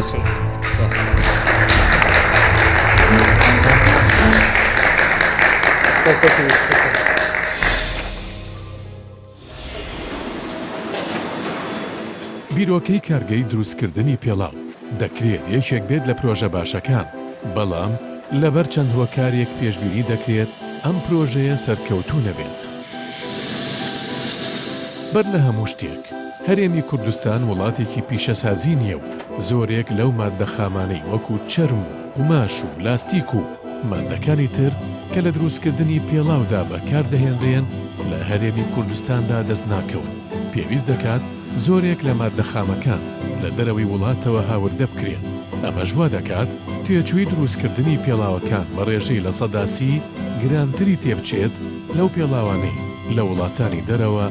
بیرۆکەی کارگەی دروستکردنی پێڵاو دەکرێت یەکێک بێت لە پرۆژە باشەکان بەڵام لەبەر چەند هۆکارێک پێشبینی دەکرێت ئەم پرۆژەیە سەرکەوتوو نەبێت بەر لە هەموو شتێک هەرێمی کوردستان وڵاتێکی پیشەسازی نییە و زۆرێک لەو ماددە خامانەی وەکو چەرم و قوماش و لاستیک و ماددەکانی تر کە لە دروستکردنی پێڵاودا بەکاردەهێنرێن لە هەرێمی کوردستاندا دەست ناکەون پێویست دەکات زۆرێک لە ماددەخامەکان لە دەرەوەی وڵاتەوە هاوردە بکرێن ئەمەش وا دەکات تێچووی دروستکردنی پێڵاوەکان بە ڕێژەی لە سەداسی گرانتری تێبچێت لەو پێڵاوانەی لە وڵاتانی دەرەوە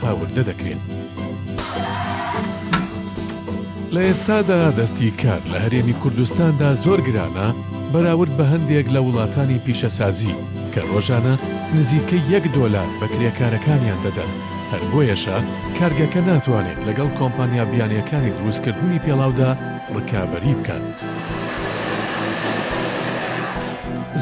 هاوردە دەکرێن لە ئێستادا دەستی کار لە هەرێمی کوردستاندا زۆر گرانە بەراورد بە هەندێک لە وڵاتانی پیشەسازی کە ڕۆژانە نزیکەی $1 بە کرێکارەکانیان دەدەن هەر بۆیەشە کارگەکە ناتوانێت لەگەڵ کۆمپانیا بیانیەکانی دروستکردنی پێڵاودا ڕکابەری بکات.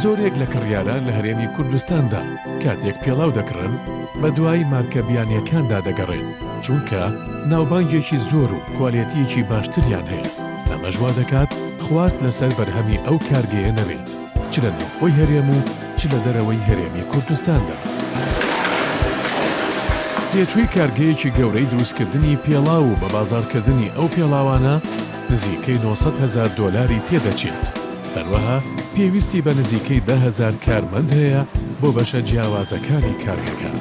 زۆرێک لە کڕیاران لە هەرێمی کوردستاندا کاتێک پێڵاو دەکڕن بە دوای مارکە بیانیەکاندا دەگەڕێن چونکە ناوبانگێکی زۆر و کوالێتیەکی باشتریان هەیە ئەمەش وا دەکات خواست لەسەر بەرهەمی ئەو کارگەیە نەبێت چ لە ناوخۆی هەرێم و چ لە دەرەوەی هەرێمی کوردستاندا. تێچووی کارگەیەکی گەورەی دروستکردنی پێڵاو و بە بازارکردنی ئەو پێڵاوانە نزیکەی $900,000 تێدەچێت. هەروەها پێویستی بە نزیکەی 10,000 کارمەند هەیە بۆ بەشە جیاوازەکانی کارگەکە.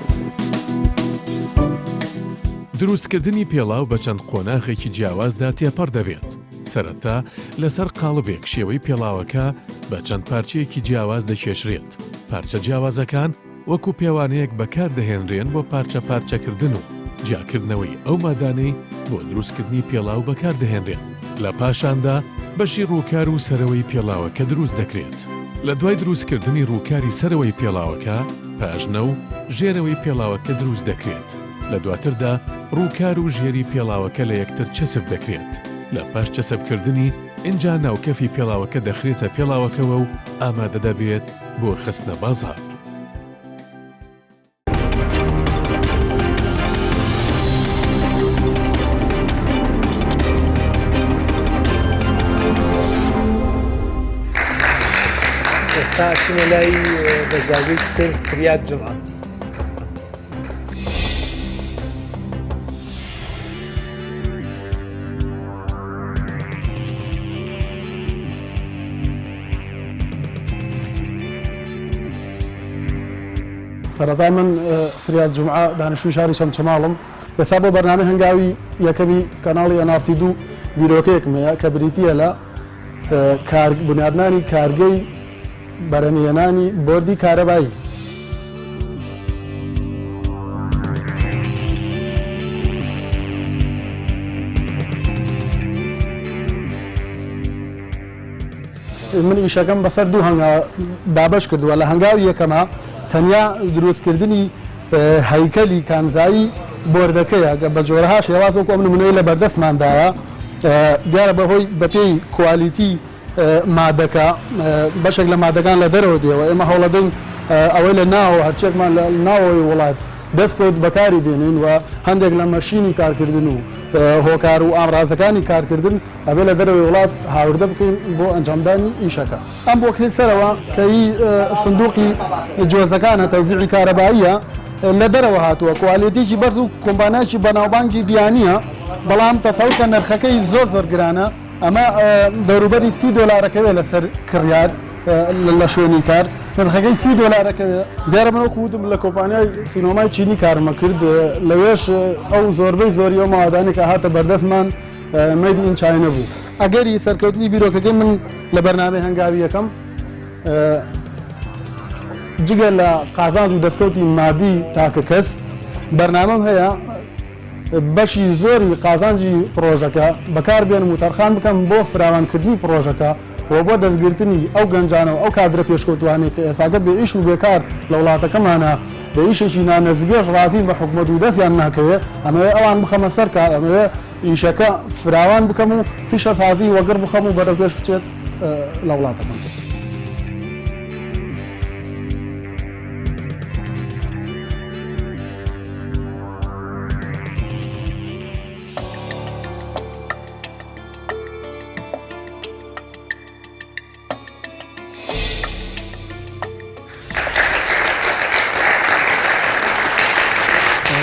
دروستکردنی پێڵاو بە چەند قۆناغێکی جیاوازدا تێپەڕ دەبێت. سەرەتا لەسەر قاڵبێک شێوەی پێڵاوەکە بە چەند پارچەیەکی جیاواز دەکێشرێت. پارچە جیاوازەکان وەکو پێوانەیەک بەکاردەهێنرێن بۆ پارچە پارچەکردن و جاکردنەوەی ئەو مادانەی بۆ دروستکردنی پێڵاو بەکاردەهێنرێن. لە پاشاندا بەشی ڕووکار و سەرەوەی پێڵاوەکە دروست دەکرێت. لە دوای دروستکردنی ڕووکاری سەرەوەی پێڵاوەکە پاژنە و ژێرەوەی پێڵاوەکە دروست دەکرێت. لە دواتردا ڕووکار و ژێری پێڵاوەکە لە یەکتر چەسب دەکرێت. لە پاش چەسبکردنی ئینجا ناوکەفی پێڵاوەکە دەخرێتە پێڵاوەکەوە و ئامادە دەبێت بۆ خستنە بازار. ئێستا ئەچینە لای بەژاوی تر فریاد جومعە. سەرەتا من فریاد جومعە دانیشتووی شاری چەمچەماڵم. ئێستا بۆ بەرنامەی هەنگاوی یەکەمی کەناڵی NRT2 بیرۆکەیەکم هەیە کە بریتیە لە بنیادنانی کارگەی بەرهەمهێنانی بۆردی کارەبایی. من ئیشەکەم بەسەر دوو هەنگاو دابش کردووە. لە هەنگاوی یەکەمە تەنیا دروستکردنی هەیکەلی کانزایی بۆردەکەیە بە جۆرەها شێواز وەکو ئەم نمونەیە لە بەردەستماندایە دیارە بەهۆی بەپێی کوالیتی مادەکە بەشێک لە مادەکان لە دەرەوە دێەوە. ئێمە هەوڵەدەین ئەوەی لە ناوە هەرچێکمان لە ناوەوەی وڵات دەستکەوت بەکاری بێنین و هەندێک لە مەشینی کارکردن و هۆکار و ئامرازەکانی کارکردن ئەبێ لە دەرەوەی وڵات هاوردە بکەین بۆ ئەنجامدانی ئیشەکە. ئەم بۆ کلیسەرەوە کە هی سندوقی جۆزەکانە تەوزیعی کارەباییە لە دەرەوە هاتووە کوالیتیکی بەرز و کۆمپانیاکی بەناوبانگی بیانیە بەڵام تەسەوکە نرخەکەی زۆر گرانە. ئەمە دەوروبەری $30 لەسەر کڕیار لە شوێنی کار نرخەکەی $30 دیارە من وەکو وتم لە کۆمپانیای سینۆمای چینی کارمە کرد لەوێش ئەو زۆربەی زۆری ئەو ماوادانی کە هاتە بەردەستمان مەیدی ئین چاینە بوو. ئەگەری سەرکەوتنی بیرۆکەکەی من لە بەرنامەی هەنگاوی یەکەم جگە لە قازانج و دەستکەوتی مادی تاکە کەس بەرنامەم هەیە بەشی زۆری قازانجی پرۆژەکە بەکاربێنم و تەرخان بکەم بۆ فراوانکردنی پرۆژەکە و بۆ دەستگرتنی ئەو گەنجانە و ئەو کادرە پێشکەوتوانێت کە ئێساگە بێ ئیش و بێکار لە وڵاتەکەمانە بە ئیشێکی نانەزگێش ڕازین بە حکومەت و دەستیان ناکەوێت ئەمەوێ ئەوان بخەمە سەر کار ئەمەوێ ئیشەکە فراوان بکەم و پیشە سازی وەگەر بخەم و بەرەو پێش بچێت لە وڵاتەکەم.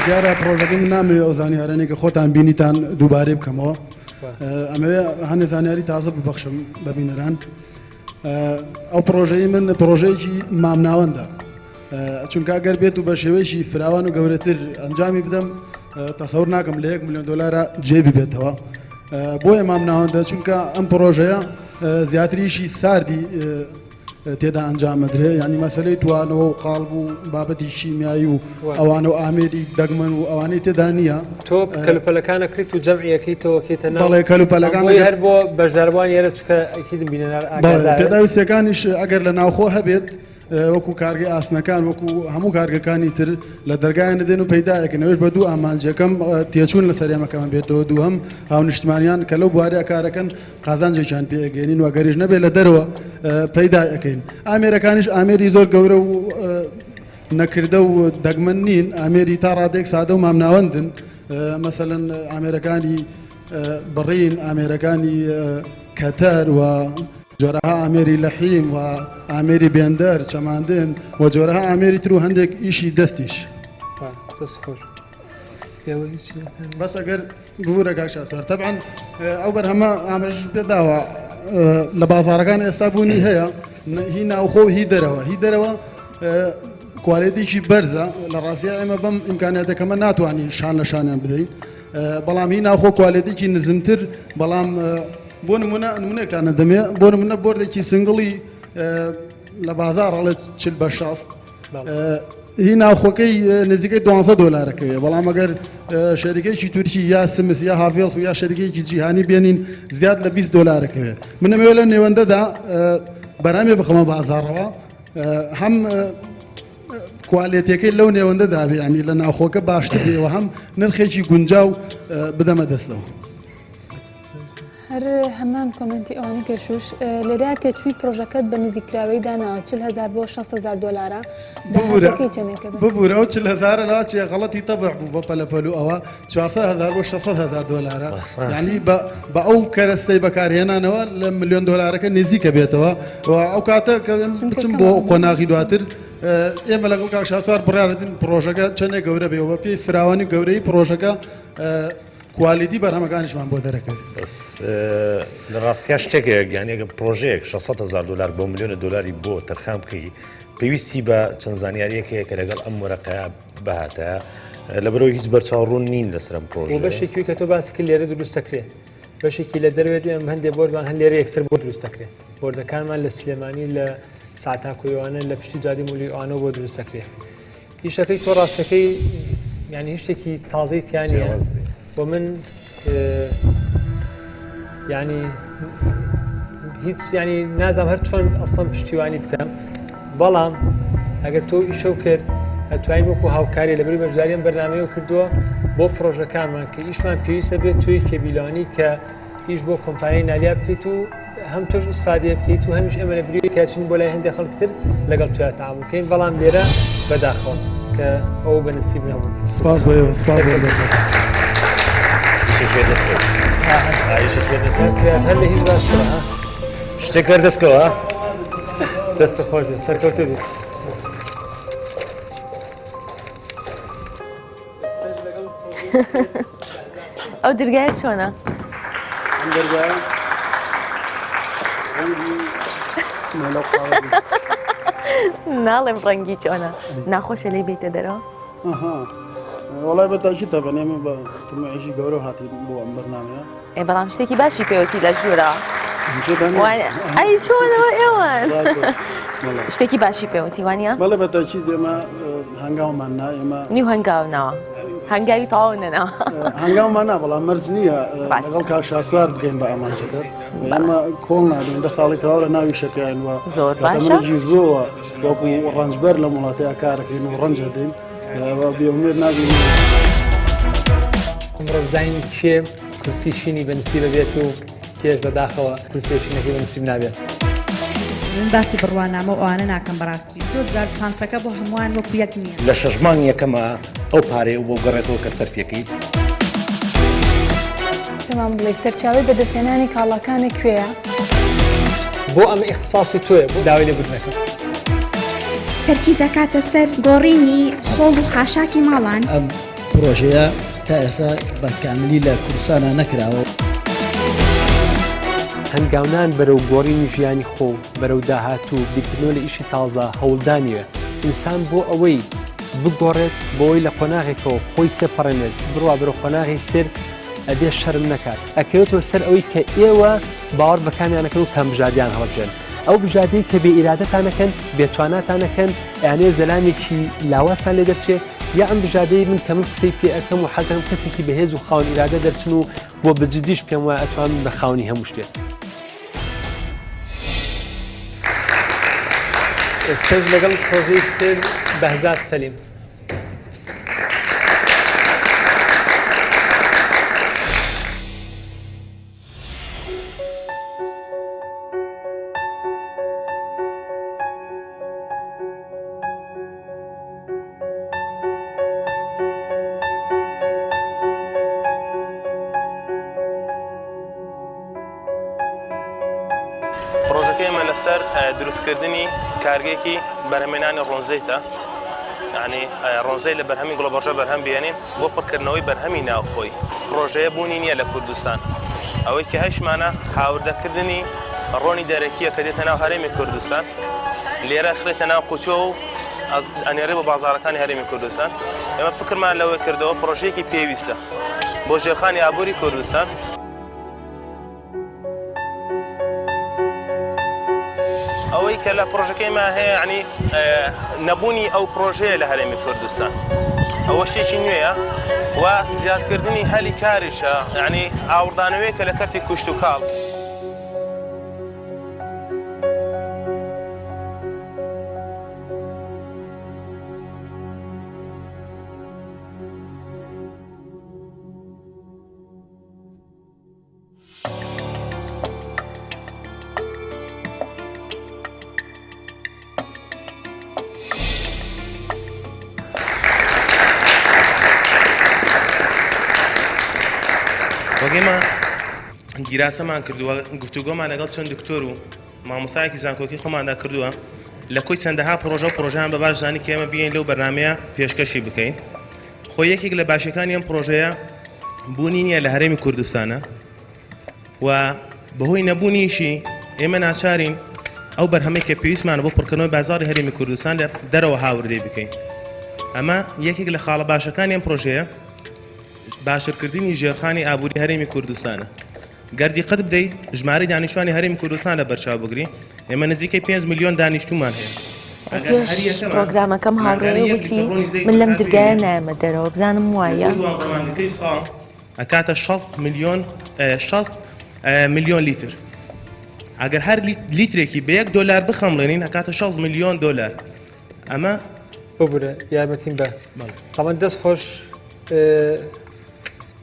دیارە پرۆژەکەم نامەوێت ئەو زانیارانێک کە خۆتان بینیتان دووبارەی بکەمەوە. ئەمەوێ هەندێک زانیاری تازە ببەخشم بە بینەران. ئەو پرۆژەی من پرۆژەیەکی مامناوەندە چونکە ئەگەر بێت و بە شێوەیەکی فراوان و گەورەتر ئەنجامی بدەم تەسەور ناکەم لە $1 ملیۆن جێبی بێتەوە. بۆیە مامناوەندە چونکە ئەم پرۆژەیە زیاتریشی ساردی تێدا ئەنجامەدرێ ینی مەسلەی توانەوە و قاڵب و بابەتی شیمیایی و ئەوانە و ئامێری دەگمەن و ئەوانەی تێدا نییە. تۆ کەلوپەلەکانە کریت و جەمعیەکەیتەوە کێتە ناو بەڵێ کەلوپەلەکان هەر بۆ بەشداربووان ئێرە چکە ئەکید بینەر پێداویستەکانیش ئەگەر لە ناوخۆ هەبێت وەکو کارگەی ئاسنەکان وەکو هەموو کارگەکانی تر لە دەرگایان دێن و پەیداەکەنەوەش بە دوو ئامانجەکەم تێچوون لە سەرێمەکەمان بێتەوە دوو هەم هاونیشتمانیان کە لەو بوارەیە کارەکەن قازانجێکیان پێگەێنین و گەریش نەبێت لە دەرەوە پەیداەکەین. ئامێرەکانیش ئامێری زۆر گەورە و نەکردە و دەگمەن نین ئامێری تا ڕادێک سادە و مامناوەندن مەسەلەن ئامێرەکانی بڕین ئامێرەکانی کەتەر و جۆرەها ئامێری لەحیم و ئامێری بێندەر چەماندن و جۆرەها ئامێری تر و هەندێک ئیشی دەستیش بەس ئەگەر بورە کاکشاسەر تەبعەن ئەو بەرهەمە ئاماژ پێداوە لە بازاڕەکان ئێستا بوونی هەیە هی ناوخۆ و هی دەرەوە کوالیتیشی بەرزە لە ڕاستیە ئێمە بەم ئیمکانیاتەکەمە ناتوانین شان لە شانیان بدەین بەڵام هی ناوخۆ کوالیتیکی نزمتر بەڵام بۆ نمونەیەکتانە دەمێ بۆ نمونە بۆردێکی سنگڵی لە بازار ڕڵێت $40 هی ناوخۆکەی نزیکەی $12 بەڵام ئەگەر شەریکەیەکی تورکی یا سمس یا هاڤێڵس و یا شەریکەیەکی جیهانی بێنین زیاد لە $20 من ئەمەوێ لە نێوەندەدا بەرامێ بخەمە بازاڕەوە هەم کوالیتەکەی لەو نێوەندەدا بێ ینی لە ناوخۆکە باشتر بێەوە هەم نرخێکی گونجاو بدەمە دەستەوە. هەر هەمان کۆمنتی ئەوانی پێشوش لێرە تێچووی پرۆژەکەت بە نزیکراوەی داناوە 40,000 بۆ 60,000 دۆلارە داهاتەکەی چەندێکە ببوورە ئەو 40,000 لاچێ غەڵەتی تەبع بوو بە پەلەپەلو ئەوە 400,000 بۆ 600,000 دۆلارە یعنی بە ئەو کەرەستەی بەکارهێنانەوە لە ملیۆن دۆلارەکە نزیکە بێتەوە ئەو کاتە کە بچم بۆ قۆناغی دواتر ئێمە لەگەڵ کاک شاسوار بڕاردین پرۆژەکە چەندێک گەورە بێەوە بە پێی فراوانی گەورەی پرۆژەکە کوالیتی بەرهەمەکانیشمان بۆ دەرەکەوێت لە ڕاستیا شتێکێک یانێگە پرۆژەیەک 600,000 دلار بۆ ملیۆنە دلاری بۆ تەرخام بکەی پێویستی بە چەند زانیاریەکەیە کە لەگەڵ ئەم وەرەقەیە بەهاتە لەبەرەوەی هیچ بەرچاوڕوون نین لەسرم پرۆژە بەشێکی کە تۆ باسی کرد لێرە دروست دەکرێت بەشێکی لە دەروێت ئەم هەندێک بۆرمان هەن لێرە یەکسەر بۆ دروست دەکرێت بۆردەکانمان لە سلێمانی لە ساتاکۆیوانە لە پشتی جادی مولیوانەوە بۆ دروست دەکرێت ئیشەکەی تۆ ڕاستەکەی یعنی هیچێکی تازەی تیانە بۆ من ینی هیچ ینی نازام هەر چۆن ئەسڵم پشتیوانی بکەم بەڵام ئەگەر تۆ ئیشە کرد ئەتوانین وەکو هاوکاری لەبەری بەشداریان بەرنامەیە کردووە بۆ پرۆژەکانمان کە ئیشمان پێویستە بێت توی کەبیلانی کە ئیش بۆ کۆمپانیای نالیا بکەیت و هەم تۆش ئیسفادێ بکەیت و هەمیش ئەمە لە بری کاچین بۆ لای هەندێک خەڵکتر لەگەڵ تویا تاام بکەین بەڵام لێرە بەداخەوە کە ئەو بەنسیب نەبوو سپاس بۆ سپاس هەر لە هیچ باشترە شتێک کار دەستکەوە دەستە خۆش سەرکەوتە بێت ئەو دەرگایە چۆنە؟ ناڵێم ڕەنگی چۆنە ناخۆشە لێ بێتە دەرەوە؟ وڵای بەتاکی تەبەنێمە بە تمەعیشی گەورە هاتی بۆ ئەم بەرنامەیە بەڵام شتێکی باشی پێوەتی لە ژوورە ئەی چۆنەوە ئێوان شتێکی باشی پێوەتی وانە؟ بەڵێ بەتاکی دێمە هەنگاومان نا ئێمە نیو هەنگاو ناوە هەنگاوی تاوا نەنا هەنگاومان نا بەڵام مەرج نییە لەگەڵ کاک شاسوار بگەین بە ئەمانچەکە ئێمە کۆڵ نادەین دە ساڵی تەواو لە ناوی شەکەیان وە زۆر باشە زۆوە وەکو ڕەنجبەر لە وڵاتەیە کارەکەین و ڕەنجە دێن بێومێت نابین ئەمڕۆ بزانین کێ کورسی شینی بەنسیبە بێت و کێش بەداخەوە کورسێشینەکەی بەنسیب نابێت من باسی بڕوانامە ئەوانە ناکەم بەڕاستی زۆر جار چانسەکە بۆ هەمووان وەکو یەک نییە لە شەژمان یەکەمە ئەو پارەیە بۆ گەڕێتەوە کە سەرفیەکەی تەمام بڵێ سەرچاوی بەدەستێنانی کاڵاکانە کوێیە؟ بۆ ئەمە ئیختصاسی تۆیە بۆ داوای لێبوردنەکەم تەرکیزەکاتە سەر گۆڕینی خۆڵ و خاشاکی ماڵان ئەم پرۆژەیە تا ئێستا بە کاملی لە کوردستانە نەکراوە هەنگاونان بەرەو گۆڕینی ژیانی خۆ بەرەو داهاتوو بیرکردنەوە لە ئیشی تازە هەوڵدانیە ئینسان بۆ ئەوەی بگۆڕێت بۆی لە قۆناغێکەوە خۆی تێپەڕێنێت بڕوا بەرەو قۆناغی تر ئەبێ شەرم نەکات ئەکەوێتەوە سەر ئەوەی کە ئێوە باوەڕ بەکامیانەکەن و کەمبژادیان هەڵبژێن ئەو بژادەی کە بێ ئیرادەتانەکەن بێتواناتانەکەن یانێ زەلامێکی لاوەستان لێ دەرچێت یا ئەم بژادەی من کە من قسەی پێ ئەەکەم و حەزم کەسێکی بەهێز و خاون ئیرادە دەرچن و بۆ بجدیش پێم وایە ئەتوانم بە خاونی هەموو شتێت ئێستاش لەگەڵ پرۆژەی تر بەهزاد سەلیم پرۆژەکەی ئێمە لەسەر دروستکردنی کارگێکی بەرهەمێنانی ڕۆنزەیتە یعنی ڕۆنزەی لە بەرهەمی گڵۆبەڕژە بەرهەم بێنین بۆ پڕکردنەوەی بەرهەمی ناوخۆی پرۆژەیە بوونی نییە لە کوردستان ئەوەی کە هەشمانە هاوردەکردنی ڕۆنی دەرەکیە کە دێتە ناو هەرێمی کوردستان لێرە خرێتە ناو قوتووە و ئەنێرێ بە بازاڕەکانی هەرێمی کوردستان ئێمە فکرمان لەوەی کردەوە پرۆژەیەکی پێویستە بۆ ژێرخانی ئابووری کوردستان ئەوەی کە لە پرۆژەکەیمان هەیە ینی نەبوونی ئەو پرۆژەیە لە هەرێمی کوردستان ئەوە شتێکی نوێیە و زیادکردنی هەلی کاریشە ینی ئاوردانەوەی کە لە کەرتی کوشت و کاڵ وەگەیمە گیراسەمان کردووە گفتوگۆمان لەگەڵ چەند دکتۆر و مامۆسایەکی زانکۆکی خۆماندا کردووە لە کۆی چەندەها پرۆژە و پرۆژیان بە باش زانی کە ئێمە بیاین لەو بەرنامەیە پێشکەشی بکەین. خۆ یەکێک لە باشەکانی ئەم پرۆژەیە بوونی نییە لە هەرێمی کوردستانە و بەهۆی نەبوونیشی ئێمە ناچارین ئەو بەرهەمەی کە پێویستمانە بۆ پڕکردنەوەی بازاڕی هەرێمی کوردستان لە دەرەوە هاوردەی بکەین. ئەمە یەکێک لە خاڵە باشەکانی ئەم پرۆژەیە باشترکردنی ژێرخانی ئابووری هەرێمی کوردستانە. گەردی قەت بدەیت ژمارەی دانیشتوانی هەرێمی کوردستان لە بەرچاو بگری ئێمە نزیکەی 5 میلیۆن دانیشتومان هەیە. پرۆگرامەکەم هاوڕێ وتی من لەم دەرگایە نایەمە دەرەوە بزانم وایە زمانەکەی ساڵ ئەکاتە 6 میلیۆن لیتر. ئەگەر هەر لیترێکی بە $1 بخەمڵێنین ئەکاتە 6 میلیۆن دلار. ئەمە ببورە یارمەتیم بە تاوان دەست خۆش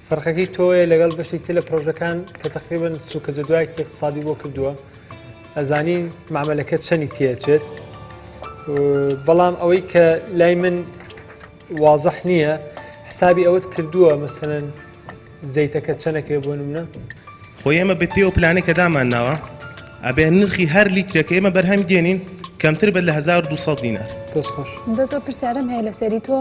فەرقەکەی تۆیە لەگەڵ بەشێکی لە پرۆژەکان کە تقریبن سوکە جەدوایەکی اقتصادی بۆ کردووە ئەزانین معاملەکە چەندی تێچێت بەڵام ئەوەی کە لای من وازەح نییە حسابی ئەوەت کردووە مەسەلەن زەیتەکە چەندەکەی بۆ نمونە خۆی ئێمە بە پێ و پلانێک کە دامان ناوە ئەبێ نرخی هەر لیترەکە ئێمە بەرهەمی دێنین کەمتر بێت لە 1200 دینار. دەست خۆش بەزۆ پرسیارم هەیە لەسەری تۆ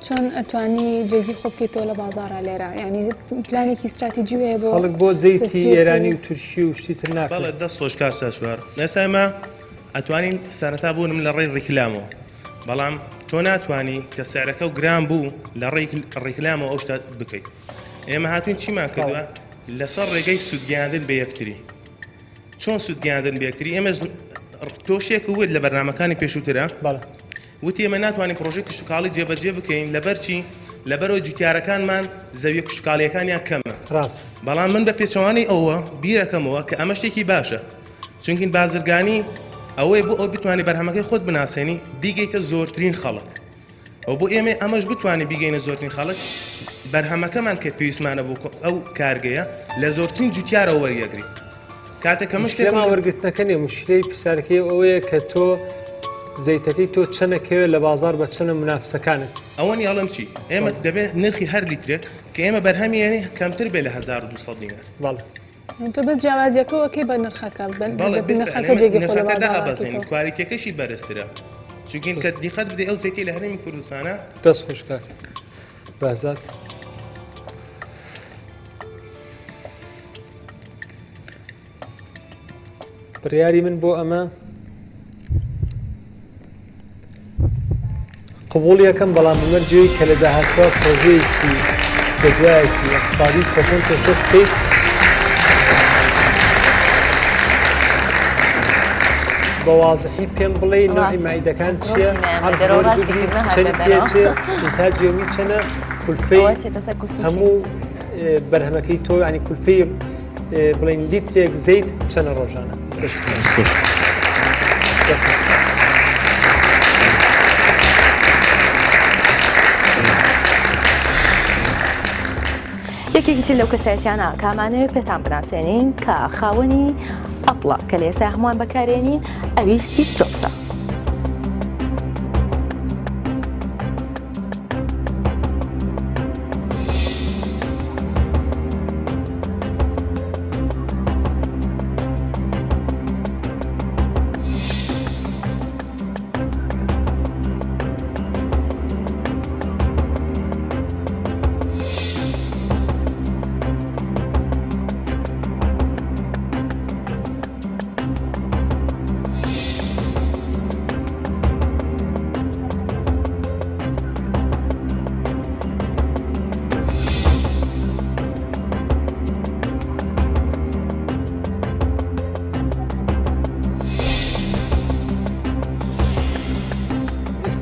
چۆن ئەتوانی جێگی خۆ بکەیتەوە لە بازاڕە لێرە ینی پلانێکی استراتیجی هەیە بۆ خەڵک بۆ زەیتی ئێرانی و تورکی و شتی تر ناکات. بەڵێ دەست خۆش کاستا شوار ئێستا ئێمە ئەتوانین سەرەتا بوونم لە ڕێی ڕیکلامەوە بەڵام تۆ ناتوانی کە سعرەکە و گرام بوو لە ڕیکلامەوە ئەو شتات بکەیت. ئێمە هاتوین چیمان کردووە لەسەر ڕێگەی سوودگەیاندن بە یەکتری. چۆن سوودگەیاندن بە یەکتری ئێمە تۆشێک وت لە بەرنامەکانی پێشووترە وتی ئێمە ناتوانین پرۆژەی کشتتوکاڵی جێبەجێ بکەین لەبەرچی لەبەرەوە جوتیارەکانمان زەویە کشتتوکاڵیەکانیان کەمە. بەڵام من بە پێچەوانی ئەوە بیرەکەمەوە کە ئەمە شتێکی باشە چونکین بازرگانی ئەوەی بۆ ئەو بتوانانی بەرهەمەکەی خۆت بناسێنی بیگەیتە زۆرترین خەڵک ئەو بۆ ئێمە ئەمەش بتوانانی بیگەینە زۆرترین خەڵک بەرهەمەکەمان کە پێویستمانە بۆ ئەو کارگەیە لە زۆرترین جوتیارەوە وەریەگری کاتێکە مشکلێمە وەرگرتنەکە نیە مشکلەی پرسیارەکەی ئەوەیە کە تۆ زەیتەکەی تۆ چەندەکەوێت لە بازار بە چەندە منافسەکانت ئەوە نیاڵم چی ئێمە دەبێت نرخی هەر لیترێک کە ئێمە بەرهەمیێنی کەمتر بێت لە 1200 دینار. تۆ بەس جیاوازیەکەەوەکەی بە نرخەکە نرخەکە جێگی خۆ لە بازاڕ بەزین کوالیتیەکەشی بەرزترە چونکین کە دیقەت بدەی ئەو زەیتی لە هەرێمی کوردستانە دەست خۆش کاکە بازات بڕیاری من بۆ ئەمە قبول یەکەم بەڵام بمەرجەوەی کە لە داهاتوە پرۆژەیەکی جەدوایەکی اقتصادی کۆچۆن پێشکەش بکەیت بە وازحی پێم بڵێ نوعی مایدەکان چییە چەند پێچێ ئینتاجی یۆمی چەنە کولفەی هەموو بەرهەمەکەی تۆ ینی کولفەی بڵین لیترێک زەیت چەنە ڕۆژانە. یەکێکی تر لەو کەسایەتیانە کامانەوێت پێتان بناسێنین کە خاوەنی ئەپڵە کە لە ئێستا هەمووان بەکارێنین ئەوی ستیڤ جۆبسە.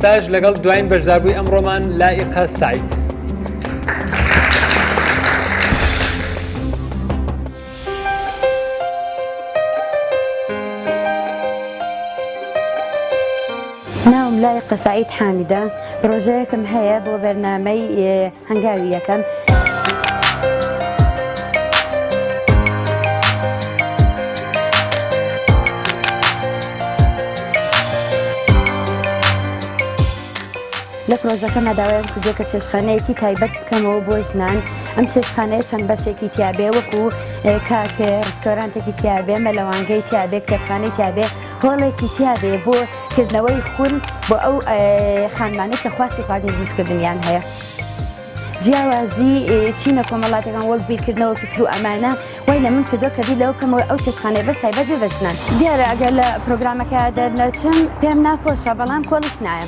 ئێستاش لەگەڵ دوایین بەشداربووی ئەمڕۆمان لائقە سعید. ناوم لائقە سعید حامیدە پرۆژەیەکم هەیە بۆ بەرنامەی هەنگاوی یەکەم. لە پرۆژەکەمە داوایم کردووە کە چێشتخانەیەکی تایبەت بکەمەوە بۆ ژنان ئەم چێشخانەیە چەند بەشێکی تیابێ وەکو کافێ ڕستۆرانتێکی تیابێ مەلەوانگەی تیابێ کتێبخانەی تیابێ هۆڵێکی تیابێ بۆ کردنەوەی خون بۆ ئەو خانمانەی کە خواستی خواردنی دروستکردنیان هەیە. جیاوازی چینە کۆمەڵاتەکان وەک بیرکردنەوە فکر و ئەمانە وای لە من کردو کە بیر لەو کەمەوە ئەو چێشخانەی بەس تایبەت ببەستنان. دیارە ئەگەر لە پرۆگرامەکە دەرنەچم پێم ناخۆشە بەڵام کۆڵش نایە.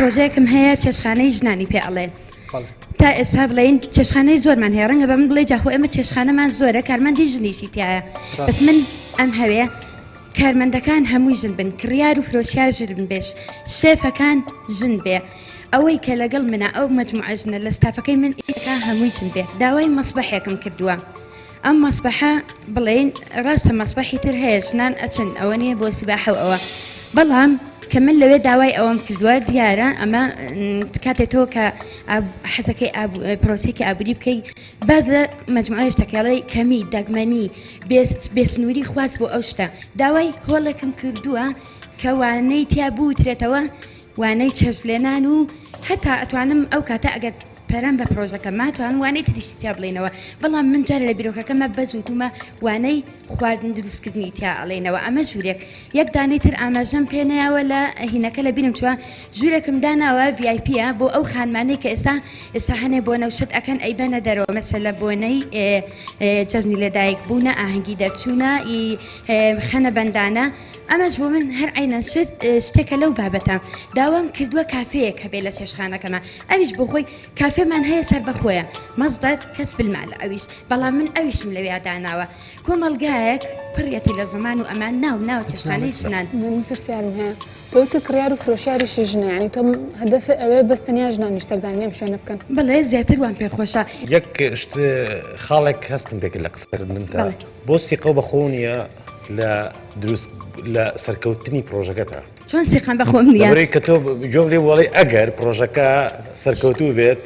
پرۆژەیەکم هەیە چێشخانەی ژنانی پێ ئەڵێن تا ئێستا بڵێن چێشخانەی زۆرمان هەیە ڕەنگە بە من بڵێ جاخۆ ئێمە چێشخانەمان زۆرە کارمەندی ژنیشی تایە بەس من ئەم هەوێ کارمەندەکان هەمووی ژن بن کڕیار و فرۆشیار ژن بێش شێفەکان ژن بێ ئەوەی کە لەگەڵ منە ئەو مەجموعە ژنە لە ستافەکەی من ئیکا هەمووی ژن بێ داوای مەسبەحێکم کردووە ئەم مەسبەحە بڵێن ڕاستە مەسبەحی تر هەیە ژنان ئەچن ئەوە نییە بۆ سیباحە و ئەوە بەڵام کە من لەوێ داوای ئەوەم کردووە دیارە ئەمە کاتێک تۆ کە حەزەکەی پرۆسێکی ئابووری بکەی باز لە مەجموعە شتەکەڵی کەمی دەگمەنی بێسنووری خواست بۆ ئەو شتە داوای هۆڵێکم کردووە کە وانەی تیا بوترێتەوە وانەی چەژلێنان و هەتا ئەتوانم ئەو کاتە ئەگەر پەرەم بە پرۆژەکە ماتوان وانەی تریشتی تیا بڵێنەوە بەڵام من جارە لە بیرۆکەکەمە بەزوتومە وانەی خواردن دروستکردنی تیا ئەڵێنەوە ئەمە ژوورێک یەک دانەی تر ئاماژەم پێ نەیاوە لە هینەکە لە بینم چوە ژوورێکم داناوە VIPە بۆ ئەو خانمانەی کە ئێستا هەنێ بۆ نەوشت ئەکەن ئەیبەنە دەرەوە مەسەلە بۆنەی جەژنی لەدایک بوونە ئاهەنگی دەرچوونە خەنە بەندانە ئەمەش بۆ من هەر عینەن شتێکە لەو بابەتە داوام کردووە کافەیەک هەبێ لە چێشخانەکەمە ئەویش بۆ خۆی کافێمان هەیە سەر بەخۆیە مەزدەر کەس بالمال ئەویش بەڵام من ئەویشم لەوێ داناوە کۆمەڵگایەک پڕەتی لە زەمان و ئەمان ناو چێشخانەی ژنان من پرسیارم هەیە تۆ کڕیار و فرۆشیاریشی ژنە ینی تۆ هەدەف ئەوێ بەستەنیا ژنانی شتەردانی ئەم شوێنە بکەن بڵێ زیاتر وان پێخۆشە یەک خاڵێک هەستم پێکرد لە قسەکردنتە بۆ سیقە بەخۆنیە لە دروست لە سەرکەوتنی پرۆژەکەتە چۆن سیقان بەخۆم نیە کە تۆ جۆ لێ وڵی ئەگەر پرۆژەکە سەرکەوتوو بێت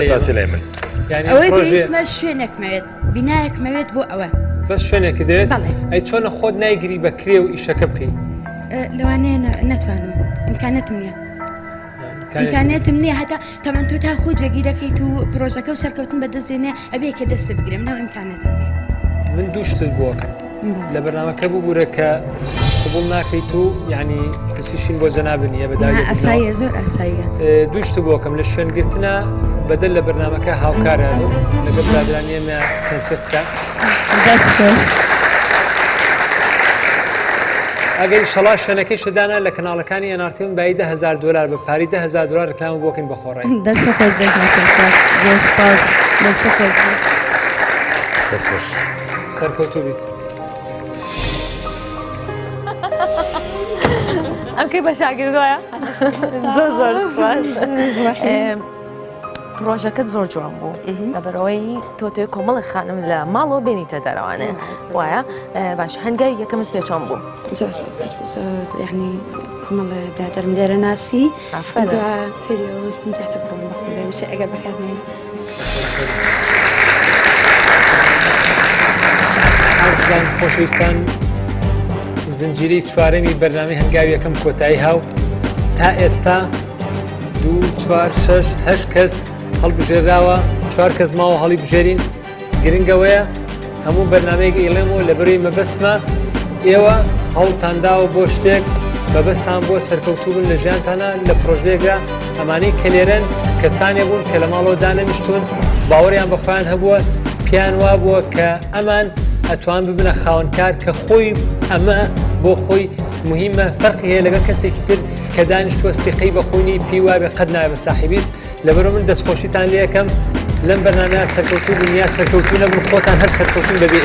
ئەساسی لای من ئەوەی پێویستمە شوێنێکمەوێت بینایەکمەوێت بۆ ئەوە بەس شوێنێکی دێت ئەی چۆنە خۆت نایگری بە کرێ و ئیشەکە بکەیت لەوانەیە نەتوانم ئیمکانەتم نییە ئیمکانێتم نییە هەتا تەمان تۆ تا خۆ جێگیرەکەیت و پرۆژەکە و سەرکەوتن بەدەستێنێ ئەبێ کە دەست بگرم نەوە ئیمکانێتم نییە من دوو شتت بۆکەم لە بەرنامەکە ببوورە کە قبول ناکەیت و یعنی کەسیشین بۆ جەنابنیە ئاساییە زۆر ئاساییە دوو شت بۆکەم لە شوێنگرتنە بەدەل لە بەرنامەکە هاوکارە لەگەڵ برادرانیەمە کەنسێت بکە ئەگەر شەڵا شوێنەکەی شدانە لە کەناڵەکانی ئەنارتیون بای $10,000 بە پاری $10,000 ڕکلام بۆکەین بە خۆڕای سەرکەوتوو بیت ئەمکەی بە شاگردوایە زۆر سپاس پرۆژەکەت زۆر جوان بوو لەبەرەوەی تۆ کۆمەڵی خانم لە ماڵەوە بینیتە دەرەوانێ وایە باش هەنگای یەکەمت پێ چۆن بوو یعنی کۆمەڵ برادرم لێرە ناسی فێریۆش من تحت بڕۆم بەخۆ وشە ئەگەر بەکارمێن ئازان خۆشەویستان زنجیرەی چوارەمی بەرنامەی هەنگاوی یەکەم کۆتایی هاو تا ئێستا 2 4 6 8 کەس هەڵبژێراوە 4 کەس ماوە هەڵی بژێرین گرنگەوەیە هەموو بەرنمەیەکی ئێڵێمەوە لە بەروی مەبەستمە ئێوە هەوڵتانداوە بۆ شتێک بەبەستان بۆ سەرکەوتوبوون لە ژیانتانە لە پرۆژێکدا ئەمانەی کە لێرەن کەسانێ بوون کە لە ماڵەوە دانەنیشتون باوەڕیان بەخۆیان هەبووە پیان وا بووە کە ئەمان ئەتوان ببنە خاوەنکار کە خۆی ئەمە بۆ خۆی مهمە فەرقی هەیە لەگەڵ کەسێکی تر کە دانیشتووە سیقەی بەخۆنی پێی وابێ قەت نایە بە ساحیبیت لەبەرەوە من دەستخۆشیتان لێ یەکەم لەم بەرنامەیە سەرکەوتوو دنیا سەرکەوتوو نەبن خۆتان هەر سەرکەوتون بەبێ